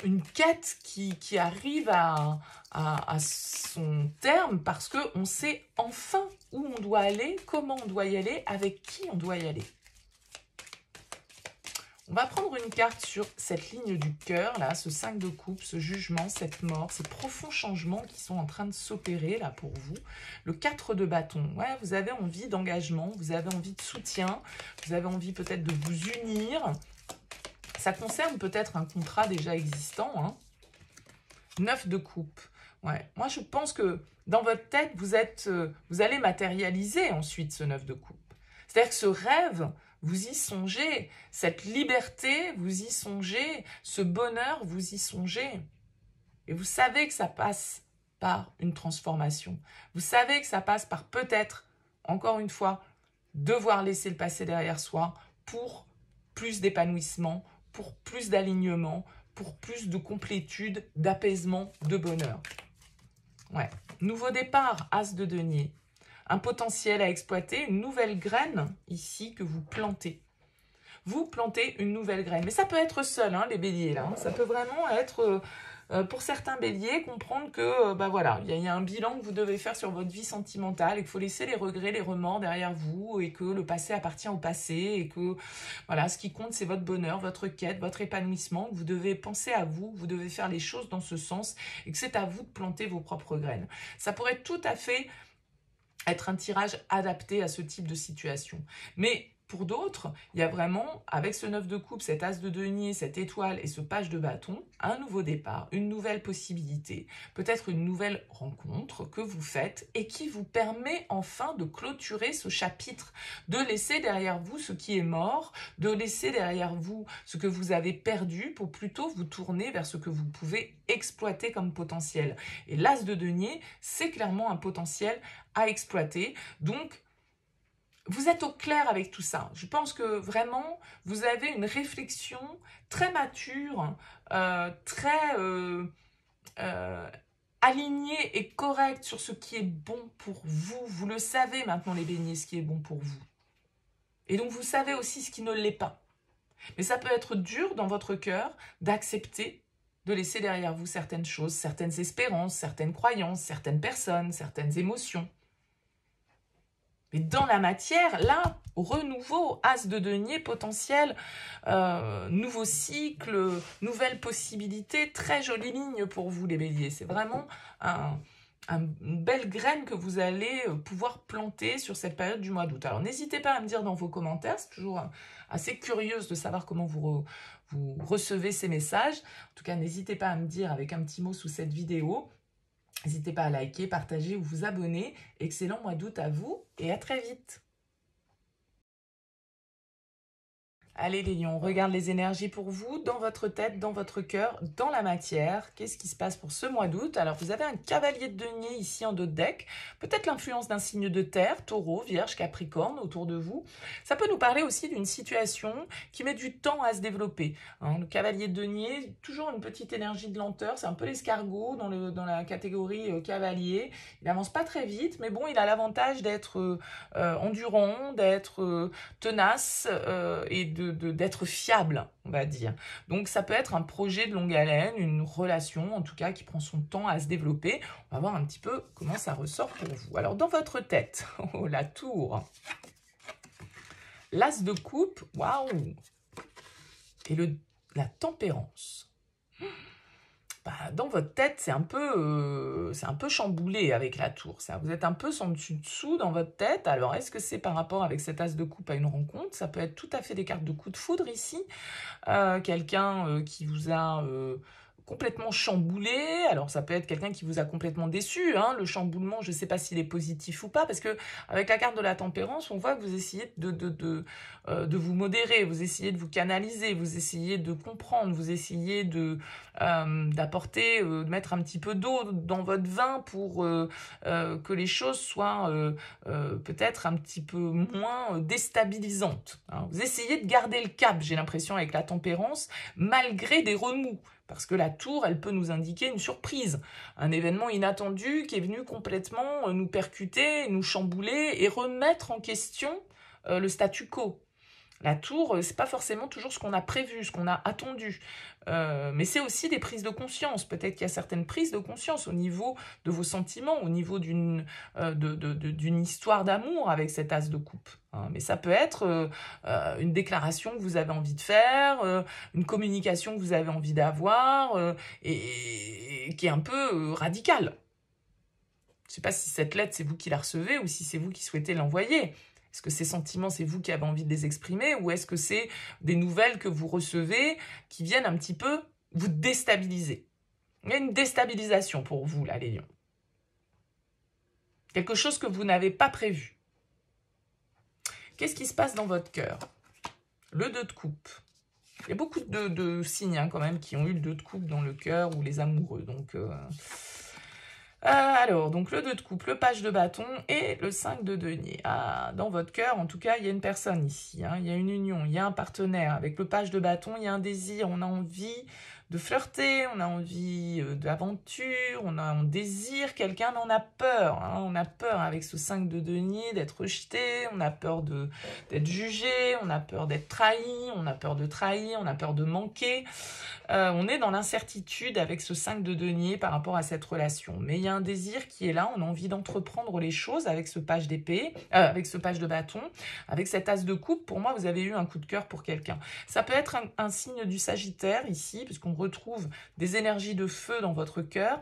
une quête qui arrive à son terme parce qu'on sait enfin où on doit aller, comment on doit y aller, avec qui on doit y aller. On va prendre une carte sur cette ligne du cœur, là, ce 5 de coupe, ce jugement, cette mort, ces profonds changements qui sont en train de s'opérer là pour vous. Le 4 de bâton, ouais, vous avez envie d'engagement, vous avez envie de soutien, vous avez envie peut-être de vous unir. Ça concerne peut-être un contrat déjà existant, hein. 9 de coupe. Ouais. Moi, je pense que dans votre tête, vous allez matérialiser ensuite ce 9 de coupe. C'est-à-dire que ce rêve, vous y songez. Cette liberté, vous y songez. Ce bonheur, vous y songez. Et vous savez que ça passe par une transformation. Vous savez que ça passe par peut-être, encore une fois, devoir laisser le passé derrière soi pour plus d'épanouissement, pour plus d'alignement, pour plus de complétude, d'apaisement, de bonheur. Ouais. Nouveau départ, As de denier. Un potentiel à exploiter, une nouvelle graine ici que vous plantez. Vous plantez une nouvelle graine. Mais ça peut être seul, hein, les béliers, là. Hein. Ça peut vraiment être, pour certains béliers, comprendre que, voilà, il y a un bilan que vous devez faire sur votre vie sentimentale et qu'il faut laisser les regrets, les remords derrière vous et que le passé appartient au passé et que, voilà, ce qui compte, c'est votre bonheur, votre quête, votre épanouissement. Vous devez penser à vous, vous devez faire les choses dans ce sens et que c'est à vous de planter vos propres graines. Ça pourrait tout à fait être un tirage adapté à ce type de situation. Mais pour d'autres, il y a vraiment, avec ce 9 de coupe, cet As de denier, cette étoile et ce page de bâton, un nouveau départ, une nouvelle possibilité, peut-être une nouvelle rencontre que vous faites et qui vous permet enfin de clôturer ce chapitre, de laisser derrière vous ce qui est mort, de laisser derrière vous ce que vous avez perdu pour plutôt vous tourner vers ce que vous pouvez exploiter comme potentiel. Et l'As de denier, c'est clairement un potentiel à exploiter. Donc, vous êtes au clair avec tout ça. Je pense que vraiment, vous avez une réflexion très mature, très alignée et correcte sur ce qui est bon pour vous. Vous le savez maintenant, les béliers, ce qui est bon pour vous. Et donc, vous savez aussi ce qui ne l'est pas. Mais ça peut être dur dans votre cœur d'accepter de laisser derrière vous certaines choses, certaines espérances, certaines croyances, certaines personnes, certaines émotions. Mais dans la matière, là, renouveau, As de denier potentiel, nouveau cycle, nouvelle possibilité, très jolie ligne pour vous les béliers. C'est vraiment une belle graine que vous allez pouvoir planter sur cette période du mois d'août. Alors n'hésitez pas à me dire dans vos commentaires, c'est toujours assez curieuse de savoir comment vous recevez ces messages. En tout cas, n'hésitez pas à me dire avec un petit mot sous cette vidéo. N'hésitez pas à liker, partager ou vous abonner. Excellent mois d'août à vous et à très vite. Allez les lions, on regarde les énergies pour vous, dans votre tête, dans votre cœur, dans la matière. Qu'est-ce qui se passe pour ce mois d'août? Alors vous avez un cavalier de denier ici en dos de deck, peut-être l'influence d'un signe de terre, taureau, vierge, capricorne autour de vous. Ça peut nous parler aussi d'une situation qui met du temps à se développer. Hein, le cavalier de denier, toujours une petite énergie de lenteur, c'est un peu l'escargot dans la catégorie cavalier. Il avance pas très vite, mais bon, il a l'avantage d'être endurant, d'être tenace et d'être fiable, on va dire. Donc ça peut être un projet de longue haleine, une relation en tout cas qui prend son temps à se développer. On va voir un petit peu comment ça ressort pour vous. Alors dans votre tête, oh, la tour, l'as de coupe, waouh, et la tempérance. Bah, dans votre tête, c'est un peu chamboulé avec la tour. Ça. Vous êtes un peu sans dessus-dessous dans votre tête. Alors, est-ce que c'est par rapport avec cet as de coupe à une rencontre? Ça peut être tout à fait des cartes de coup de foudre ici. Quelqu'un qui vous a complètement chamboulé. Alors, ça peut être quelqu'un qui vous a complètement déçu. Hein. Le chamboulement, je ne sais pas s'il est positif ou pas, parce que avec la carte de la tempérance, on voit que vous essayez de vous modérer, vous essayez de vous canaliser, vous essayez de comprendre, vous essayez d'apporter, de mettre un petit peu d'eau dans votre vin pour que les choses soient peut-être un petit peu moins déstabilisantes. Hein. Vous essayez de garder le cap, j'ai l'impression, avec la tempérance, malgré des remous. Parce que la tour, elle peut nous indiquer une surprise, un événement inattendu qui est venu complètement nous percuter, nous chambouler et remettre en question le statu quo. La tour, c'est pas forcément toujours ce qu'on a prévu, ce qu'on a attendu. Mais c'est aussi des prises de conscience. Peut-être qu'il y a certaines prises de conscience au niveau de vos sentiments, au niveau d'une histoire d'amour avec cet as de coupe. Hein. Mais ça peut être une déclaration que vous avez envie de faire, une communication que vous avez envie d'avoir, et qui est un peu radicale. Je ne sais pas si cette lettre, c'est vous qui la recevez ou si c'est vous qui souhaitez l'envoyer. Est-ce que ces sentiments, c'est vous qui avez envie de les exprimer ou est-ce que c'est des nouvelles que vous recevez qui viennent un petit peu vous déstabiliser? Il y a une déstabilisation pour vous, là, les lions. Quelque chose que vous n'avez pas prévu. Qu'est-ce qui se passe dans votre cœur? Le 2 de coupe. Il y a beaucoup de signes hein, quand même qui ont eu le 2 de coupe dans le cœur ou les amoureux. Donc... alors, donc le 2 de coupe, le page de bâton et le 5 de denier. Ah, dans votre cœur, en tout cas, il y a une personne ici. Hein, il y a une union, il y a un partenaire. Avec le page de bâton, il y a un désir. On a envie de flirter, on a envie d'aventure, on désire quelqu'un, mais on a peur. Hein, on a peur avec ce 5 de denier d'être rejeté, on a peur d'être jugé, on a peur d'être trahi, on a peur de trahir, on a peur de manquer. On est dans l'incertitude avec ce 5 de denier par rapport à cette relation. Mais il y a un désir qui est là, on a envie d'entreprendre les choses avec ce page d'épée, avec ce page de bâton, avec cet as de coupe. Pour moi, vous avez eu un coup de cœur pour quelqu'un. Ça peut être un signe du Sagittaire ici, puisqu'on retrouve des énergies de feu dans votre cœur.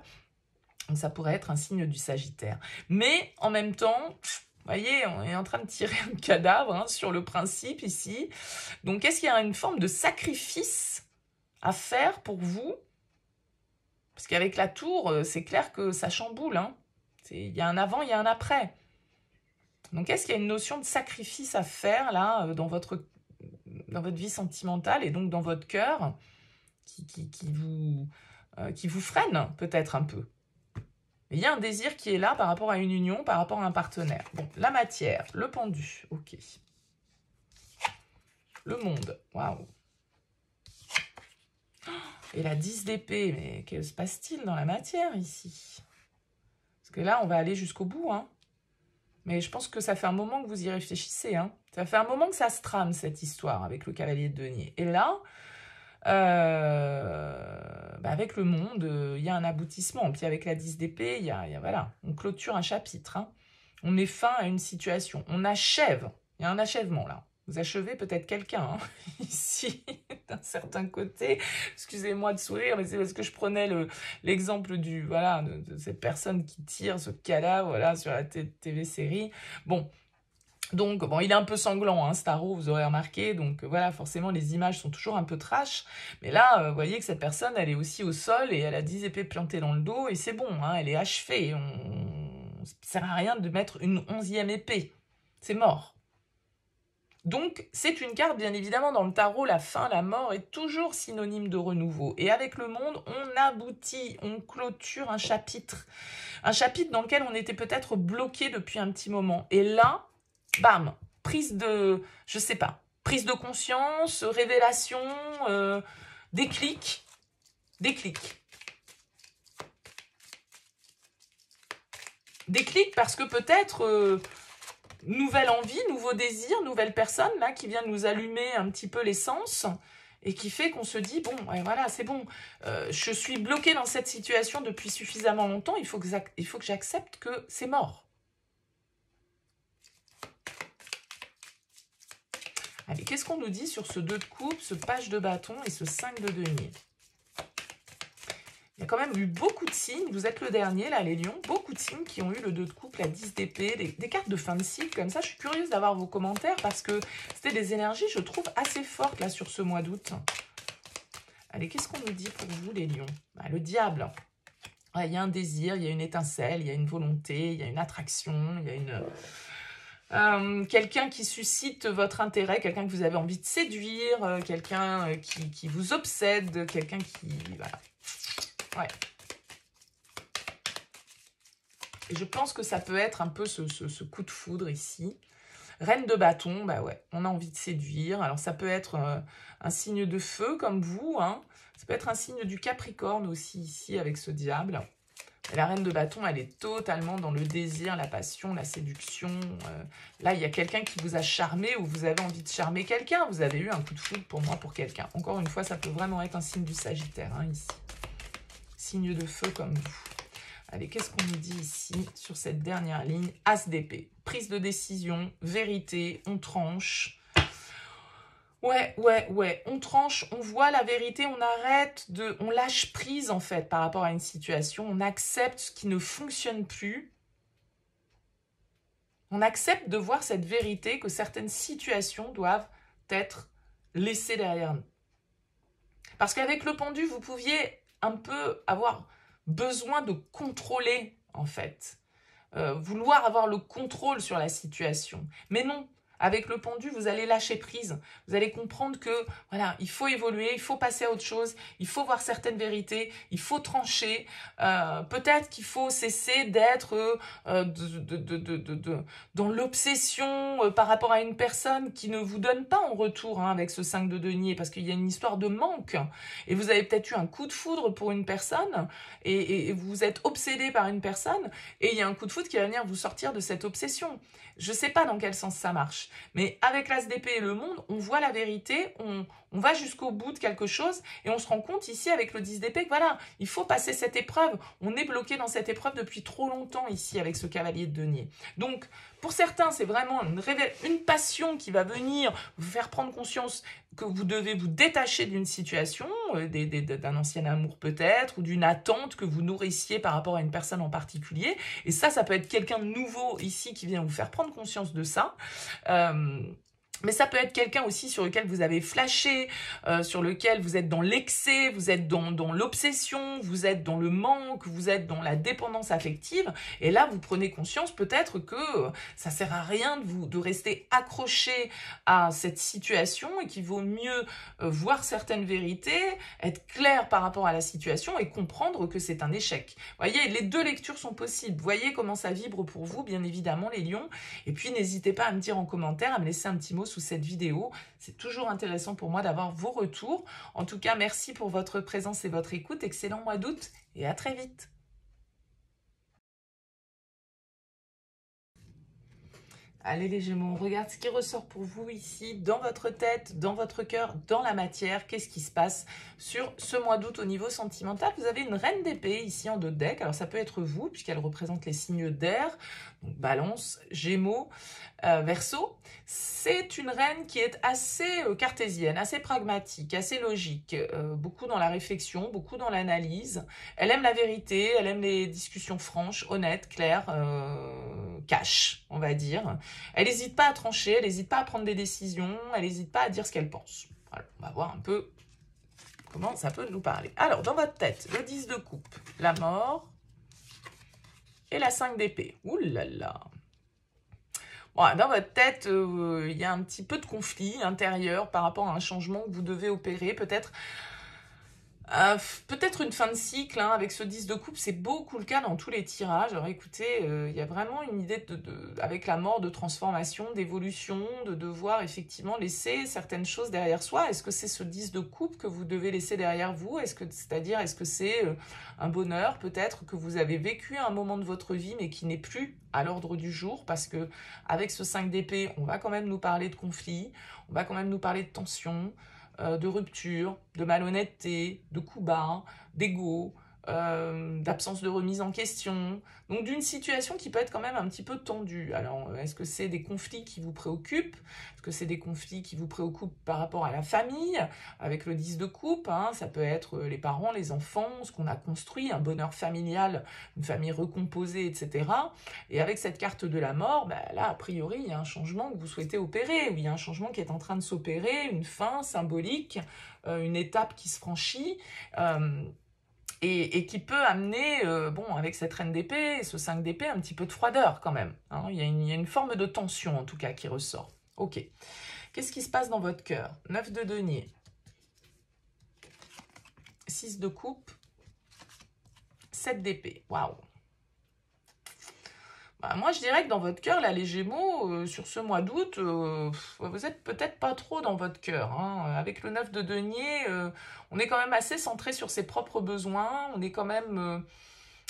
Donc ça pourrait être un signe du Sagittaire. Mais en même temps... Vous voyez, on est en train de tirer un cadavre hein, sur le principe ici. Donc, est-ce qu'il y a une forme de sacrifice à faire pour vous? Parce qu'avec la tour, c'est clair que ça chamboule. Hein. Il y a un avant, il y a un après. Donc, est-ce qu'il y a une notion de sacrifice à faire là dans votre vie sentimentale et donc dans votre cœur qui vous freine peut-être un peu? Il y a un désir qui est là par rapport à une union, par rapport à un partenaire. Bon, la matière, le pendu, ok. Le monde, waouh. Et la 10 d'épée, mais que se passe-t-il dans la matière ici? Parce que là, on va aller jusqu'au bout, hein. Mais je pense que ça fait un moment que vous y réfléchissez, hein. Ça fait un moment que ça se trame, cette histoire, avec le cavalier de denier. Et là... avec le monde, il y a un aboutissement. Puis avec la 10 d'épée, voilà, on clôture un chapitre. Hein. On met fin à une situation. On achève. Il y a un achèvement là. Vous achevez peut-être quelqu'un hein, ici, d'un certain côté. Excusez-moi de sourire, mais c'est parce que je prenais l'exemple de cette personne qui tire ce cadavre voilà, sur la TV-série. Bon. Donc, bon, il est un peu sanglant, hein, ce tarot, vous aurez remarqué. Donc, voilà, forcément, les images sont toujours un peu trash. Mais là, vous voyez que cette personne, elle est aussi au sol et elle a 10 épées plantées dans le dos. Et c'est bon, hein, elle est achevée. Ça ne sert à rien de mettre une 11e épée. C'est mort. Donc, c'est une carte, bien évidemment, dans le tarot, la fin, la mort est toujours synonyme de renouveau. Et avec le monde, on aboutit, on clôture un chapitre dans lequel on était peut-être bloqué depuis un petit moment. Et là, bam, prise de, je sais pas, prise de conscience, révélation, déclic. Déclic parce que peut-être nouvelle envie, nouveau désir, nouvelle personne là qui vient nous allumer un petit peu les sens et qui fait qu'on se dit bon, ouais, voilà, c'est bon, je suis bloqué dans cette situation depuis suffisamment longtemps, il faut que j'accepte que c'est mort. Allez, qu'est-ce qu'on nous dit sur ce 2 de coupe, ce page de bâton et ce 5 de denier? Il y a quand même eu beaucoup de signes, vous êtes le dernier là les lions, beaucoup de signes qui ont eu le 2 de coupe, la 10 d'épée, des cartes de fin de cycle comme ça. Je suis curieuse d'avoir vos commentaires parce que c'était des énergies, je trouve, assez fortes là sur ce mois d'août. Allez, qu'est-ce qu'on nous dit pour vous les lions? Le diable. Il y a un désir, il y a une étincelle, il y a une volonté, il y a une attraction, il y a une... quelqu'un qui suscite votre intérêt, quelqu'un que vous avez envie de séduire, quelqu'un qui vous obsède, quelqu'un qui... Voilà. Ouais. Et je pense que ça peut être un peu ce coup de foudre ici. Reine de bâton, bah ouais, on a envie de séduire. Alors ça peut être un signe de feu comme vous, hein. Ça peut être un signe du Capricorne aussi ici avec ce diable. Et la reine de bâton, elle est totalement dans le désir, la passion, la séduction. Là, il y a quelqu'un qui vous a charmé ou vous avez envie de charmer quelqu'un. Vous avez eu un coup de foudre pour moi, pour quelqu'un. Encore une fois, ça peut vraiment être un signe du Sagittaire, hein, ici. Signe de feu comme vous. Allez, qu'est-ce qu'on nous dit ici sur cette dernière ligne? As d'épée. Prise de décision, vérité, on tranche. Ouais, on tranche, on voit la vérité, on lâche prise en fait par rapport à une situation, on accepte ce qui ne fonctionne plus. On accepte de voir cette vérité, que certaines situations doivent être laissées derrière nous. Parce qu'avec le pendu, vous pouviez un peu avoir besoin de contrôler, en fait. Vouloir avoir le contrôle sur la situation. Mais non, avec le pendu, vous allez lâcher prise. Vous allez comprendre que, voilà, il faut évoluer, il faut passer à autre chose, il faut voir certaines vérités, il faut trancher. Peut-être qu'il faut cesser d'être dans l'obsession par rapport à une personne qui ne vous donne pas en retour, hein, avec ce 5 de denier, parce qu'il y a une histoire de manque. Et vous avez peut-être eu un coup de foudre pour une personne, et vous êtes obsédé par une personne, et il y a un coup de foudre qui va venir vous sortir de cette obsession. Je ne sais pas dans quel sens ça marche, mais avec l'As d'épée et le monde, on voit la vérité, on va jusqu'au bout de quelque chose, et on se rend compte ici avec le 10 d'épée que voilà, il faut passer cette épreuve. On est bloqué dans cette épreuve depuis trop longtemps ici avec ce cavalier de denier. Donc, pour certains, c'est vraiment une passion qui va venir vous faire prendre conscience que vous devez vous détacher d'une situation, d'un ancien amour peut-être, ou d'une attente que vous nourrissiez par rapport à une personne en particulier. Et ça peut être quelqu'un de nouveau ici qui vient vous faire prendre conscience de ça. Mais ça peut être quelqu'un aussi sur lequel vous avez flashé, sur lequel vous êtes dans l'excès, vous êtes dans l'obsession, vous êtes dans le manque, vous êtes dans la dépendance affective. Et là, vous prenez conscience peut-être que ça sert à rien de rester accroché à cette situation et qu'il vaut mieux voir certaines vérités, être clair par rapport à la situation et comprendre que c'est un échec. Vous voyez, les deux lectures sont possibles. Vous voyez comment ça vibre pour vous, bien évidemment, les lions. Et puis, n'hésitez pas à me dire en commentaire, à me laisser un petit mot sous cette vidéo. C'est toujours intéressant pour moi d'avoir vos retours. En tout cas, merci pour votre présence et votre écoute. Excellent mois d'août et à très vite. Allez les Gémeaux, on regarde ce qui ressort pour vous ici, dans votre tête, dans votre cœur, dans la matière. Qu'est-ce qui se passe sur ce mois d'août au niveau sentimental? Vous avez une reine d'épée ici en dos de deck. Alors ça peut être vous, puisqu'elle représente les signes d'air. Donc Balance, Gémeaux, Verseau. C'est une reine qui est assez cartésienne, assez pragmatique, assez logique. Beaucoup dans la réflexion, beaucoup dans l'analyse. Elle aime la vérité, elle aime les discussions franches, honnêtes, claires, cash, on va dire. Elle n'hésite pas à trancher, elle n'hésite pas à prendre des décisions, elle n'hésite pas à dire ce qu'elle pense. Voilà, on va voir un peu comment ça peut nous parler. Alors, dans votre tête, le 10 de coupe, la mort et la 5 d'épée. Ouh là là. Bon, dans votre tête, il y a un petit peu de conflit intérieur par rapport à un changement que vous devez opérer. Peut-être une fin de cycle, hein, avec ce 10 de coupe, c'est beaucoup le cas dans tous les tirages. Alors écoutez, il y a vraiment une idée avec la mort, de transformation, d'évolution, de devoir effectivement laisser certaines choses derrière soi. Est-ce que c'est ce 10 de coupe que vous devez laisser derrière vous? Est-ce que c'est un bonheur peut-être que vous avez vécu à un moment de votre vie mais qui n'est plus à l'ordre du jour? Parce que avec ce 5 d'épée, on va quand même nous parler de conflit, on va quand même nous parler de tension, de rupture, de malhonnêteté, de coups bas, d'ego, d'absence de remise en question, donc d'une situation qui peut être quand même un petit peu tendue. Alors, est-ce que c'est des conflits qui vous préoccupent? Est-ce que c'est des conflits qui vous préoccupent par rapport à la famille, avec le 10 de coupe, hein? Ça peut être les parents, les enfants, ce qu'on a construit, un bonheur familial, une famille recomposée, etc. Et avec cette carte de la mort, bah, là, a priori, il y a un changement que vous souhaitez opérer, ou il y a un changement qui est en train de s'opérer, une fin symbolique, une étape qui se franchit, et qui peut amener, bon, avec cette reine d'épée, ce 5 d'épée, un petit peu de froideur quand même, hein. Il y a une forme de tension, en tout cas, qui ressort. Ok. Qu'est-ce qui se passe dans votre cœur? 9 de denier. 6 de coupe. 7 d'épée. Waouh. Bah, moi, je dirais que dans votre cœur, là, les Gémeaux, sur ce mois d'août, vous êtes peut-être pas trop dans votre cœur, hein. Avec le 9 de denier, on est quand même assez centré sur ses propres besoins. On est quand même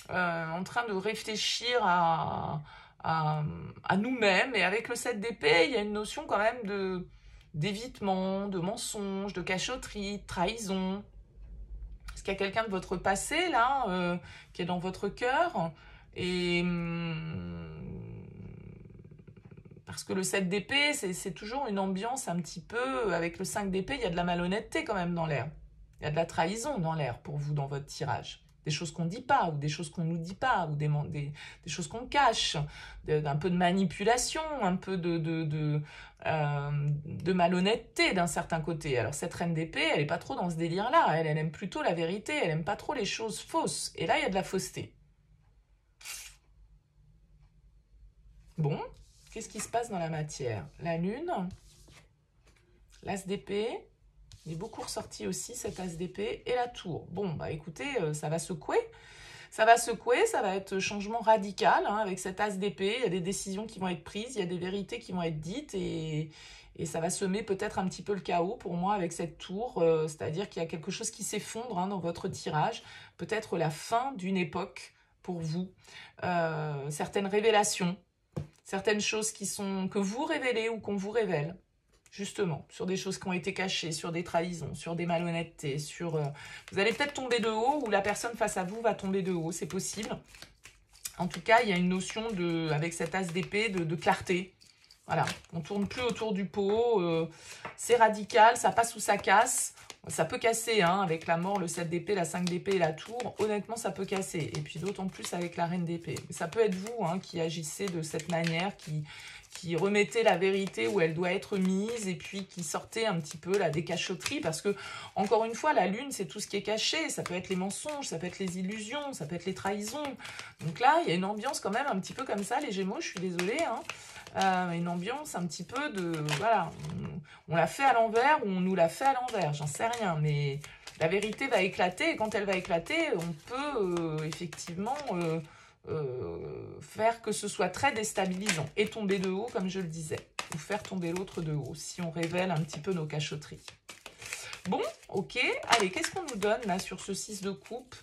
en train de réfléchir à nous-mêmes. Et avec le 7 d'épée, il y a une notion quand même d'évitement, de mensonge, de cachotterie, de trahison. Est-ce qu'il y a quelqu'un de votre passé, là, qui est dans votre cœur? Et parce que le 7 d'épée, c'est toujours une ambiance un petit peu... Avec le 5 d'épée, il y a de la malhonnêteté quand même dans l'air. Il y a de la trahison dans l'air pour vous, dans votre tirage. Des choses qu'on ne dit pas, ou des choses qu'on ne nous dit pas, ou des choses qu'on cache, un peu de manipulation, un peu de malhonnêteté d'un certain côté. Alors cette reine d'épée, elle n'est pas trop dans ce délire-là. Elle aime plutôt la vérité, elle n'aime pas trop les choses fausses. Et là, il y a de la fausseté. Bon, qu'est-ce qui se passe dans la matière? La lune, l'as d'épée, il est beaucoup ressorti aussi cet as d'épée, et la tour. Bon, bah écoutez, ça va secouer. Ça va secouer, ça va être changement radical, hein, avec cet as d'épée. Il y a des décisions qui vont être prises, il y a des vérités qui vont être dites, et ça va semer peut-être un petit peu le chaos pour moi avec cette tour. C'est-à-dire qu'il y a quelque chose qui s'effondre, hein, dans votre tirage. Peut-être la fin d'une époque pour vous. Certaines révélations. Certaines choses que vous révélez ou qu'on vous révèle, justement, sur des choses qui ont été cachées, sur des trahisons, sur des malhonnêtetés, vous allez peut-être tomber de haut, ou la personne face à vous va tomber de haut, c'est possible. En tout cas, il y a une notion, avec cet as d'épée, de clarté. Voilà, on ne tourne plus autour du pot, c'est radical, ça passe ou ça casse. Ça peut casser, hein, avec la mort, le 7 d'épée, la 5 d'épée et la tour. Honnêtement, ça peut casser. Et puis d'autant plus avec la reine d'épée. Ça peut être vous, hein, qui agissez de cette manière, qui remettez la vérité où elle doit être mise, et puis qui sortez un petit peu là, des cachotteries. Parce que, encore une fois, la lune, c'est tout ce qui est caché. Ça peut être les mensonges, ça peut être les illusions, ça peut être les trahisons. Donc là, il y a une ambiance quand même un petit peu comme ça, les Gémeaux, je suis désolée, hein. Une ambiance un petit peu de... Voilà, on l'a fait à l'envers ou on nous l'a fait à l'envers, j'en sais rien. Mais la vérité va éclater, et quand elle va éclater, on peut effectivement faire que ce soit très déstabilisant. Et tomber de haut, comme je le disais. Ou faire tomber l'autre de haut, si on révèle un petit peu nos cachotteries. Bon, ok. Allez, qu'est-ce qu'on nous donne là sur ce 6 de coupe?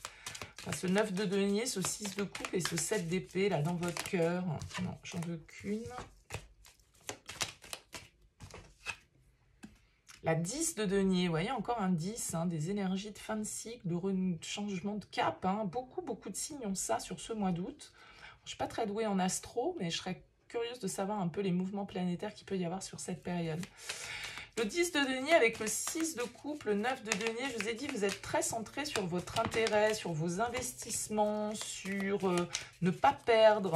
Enfin, ce 9 de denier, ce 6 de coupe et ce 7 d'épée là dans votre cœur. Non, j'en veux qu'une. La 10 de denier, vous voyez, encore un 10, hein, des énergies de fin de cycle, de changement de cap. Hein. Beaucoup de signes ont ça sur ce mois d'août. Je ne suis pas très douée en astro, mais je serais curieuse de savoir un peu les mouvements planétaires qu'il peut y avoir sur cette période. Le 10 de denier avec le 6 de coupe, le 9 de denier, je vous ai dit, vous êtes très centré sur votre intérêt, sur vos investissements, sur ne pas perdre,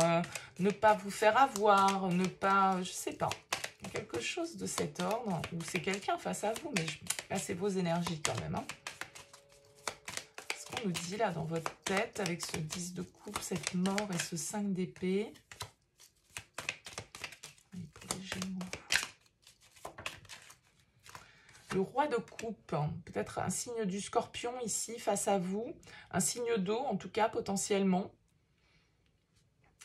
ne pas vous faire avoir, ne pas, je sais pas, quelque chose de cet ordre, ou c'est quelqu'un face à vous, mais là c'est vos énergies quand même. Hein. Ce qu'on nous dit là dans votre tête avec ce 10 de coupe, cette mort et ce 5 d'épée. le roi de coupe, peut-être un signe du scorpion ici face à vous, un signe d'eau en tout cas potentiellement.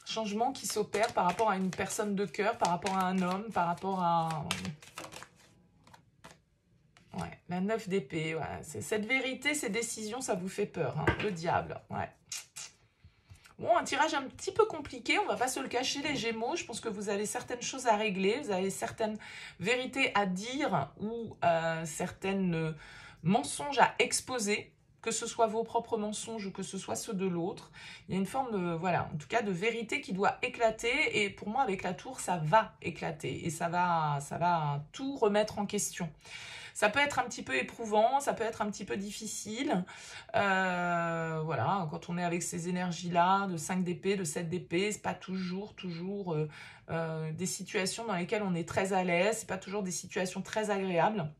Changement qui s'opère par rapport à une personne de cœur, par rapport à un homme, par rapport à... Ouais, la 9 d'épée, ouais. Cette vérité, ces décisions, ça vous fait peur, hein, le diable, ouais. Bon, un tirage un petit peu compliqué, on va pas se le cacher les Gémeaux, je pense que vous avez certaines choses à régler, vous avez certaines vérités à dire ou certaines mensonges à exposer, que ce soit vos propres mensonges ou que ce soit ceux de l'autre. Il y a une forme de, voilà, en tout cas de vérité qui doit éclater et pour moi avec la tour, ça va éclater et ça va tout remettre en question. Ça peut être un petit peu éprouvant, ça peut être un petit peu difficile. Voilà, quand on est avec ces énergies-là, de 5 d'épée, de 7 d'épée, c'est pas toujours des situations dans lesquelles on est très à l'aise, c'est pas toujours des situations très agréables.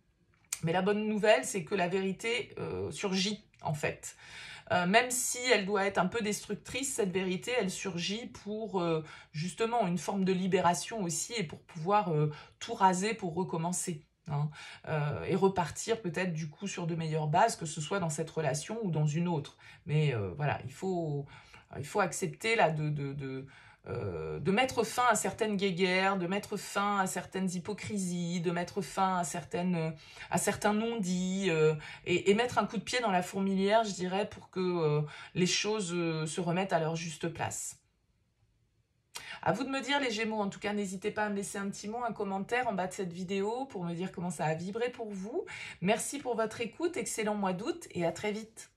Mais la bonne nouvelle, c'est que la vérité surgit, en fait. Même si elle doit être un peu destructrice, cette vérité, elle surgit pour justement une forme de libération aussi et pour pouvoir tout raser pour recommencer. Hein, et repartir peut-être du coup sur de meilleures bases, que ce soit dans cette relation ou dans une autre. Mais voilà, il faut accepter là de mettre fin à certaines guéguerres, de mettre fin à certaines hypocrisies, de mettre fin à certains non-dits et mettre un coup de pied dans la fourmilière, je dirais, pour que les choses se remettent à leur juste place. À vous de me dire les Gémeaux, en tout cas n'hésitez pas à me laisser un petit mot, un commentaire en bas de cette vidéo pour me dire comment ça a vibré pour vous. Merci pour votre écoute, excellent mois d'août et à très vite.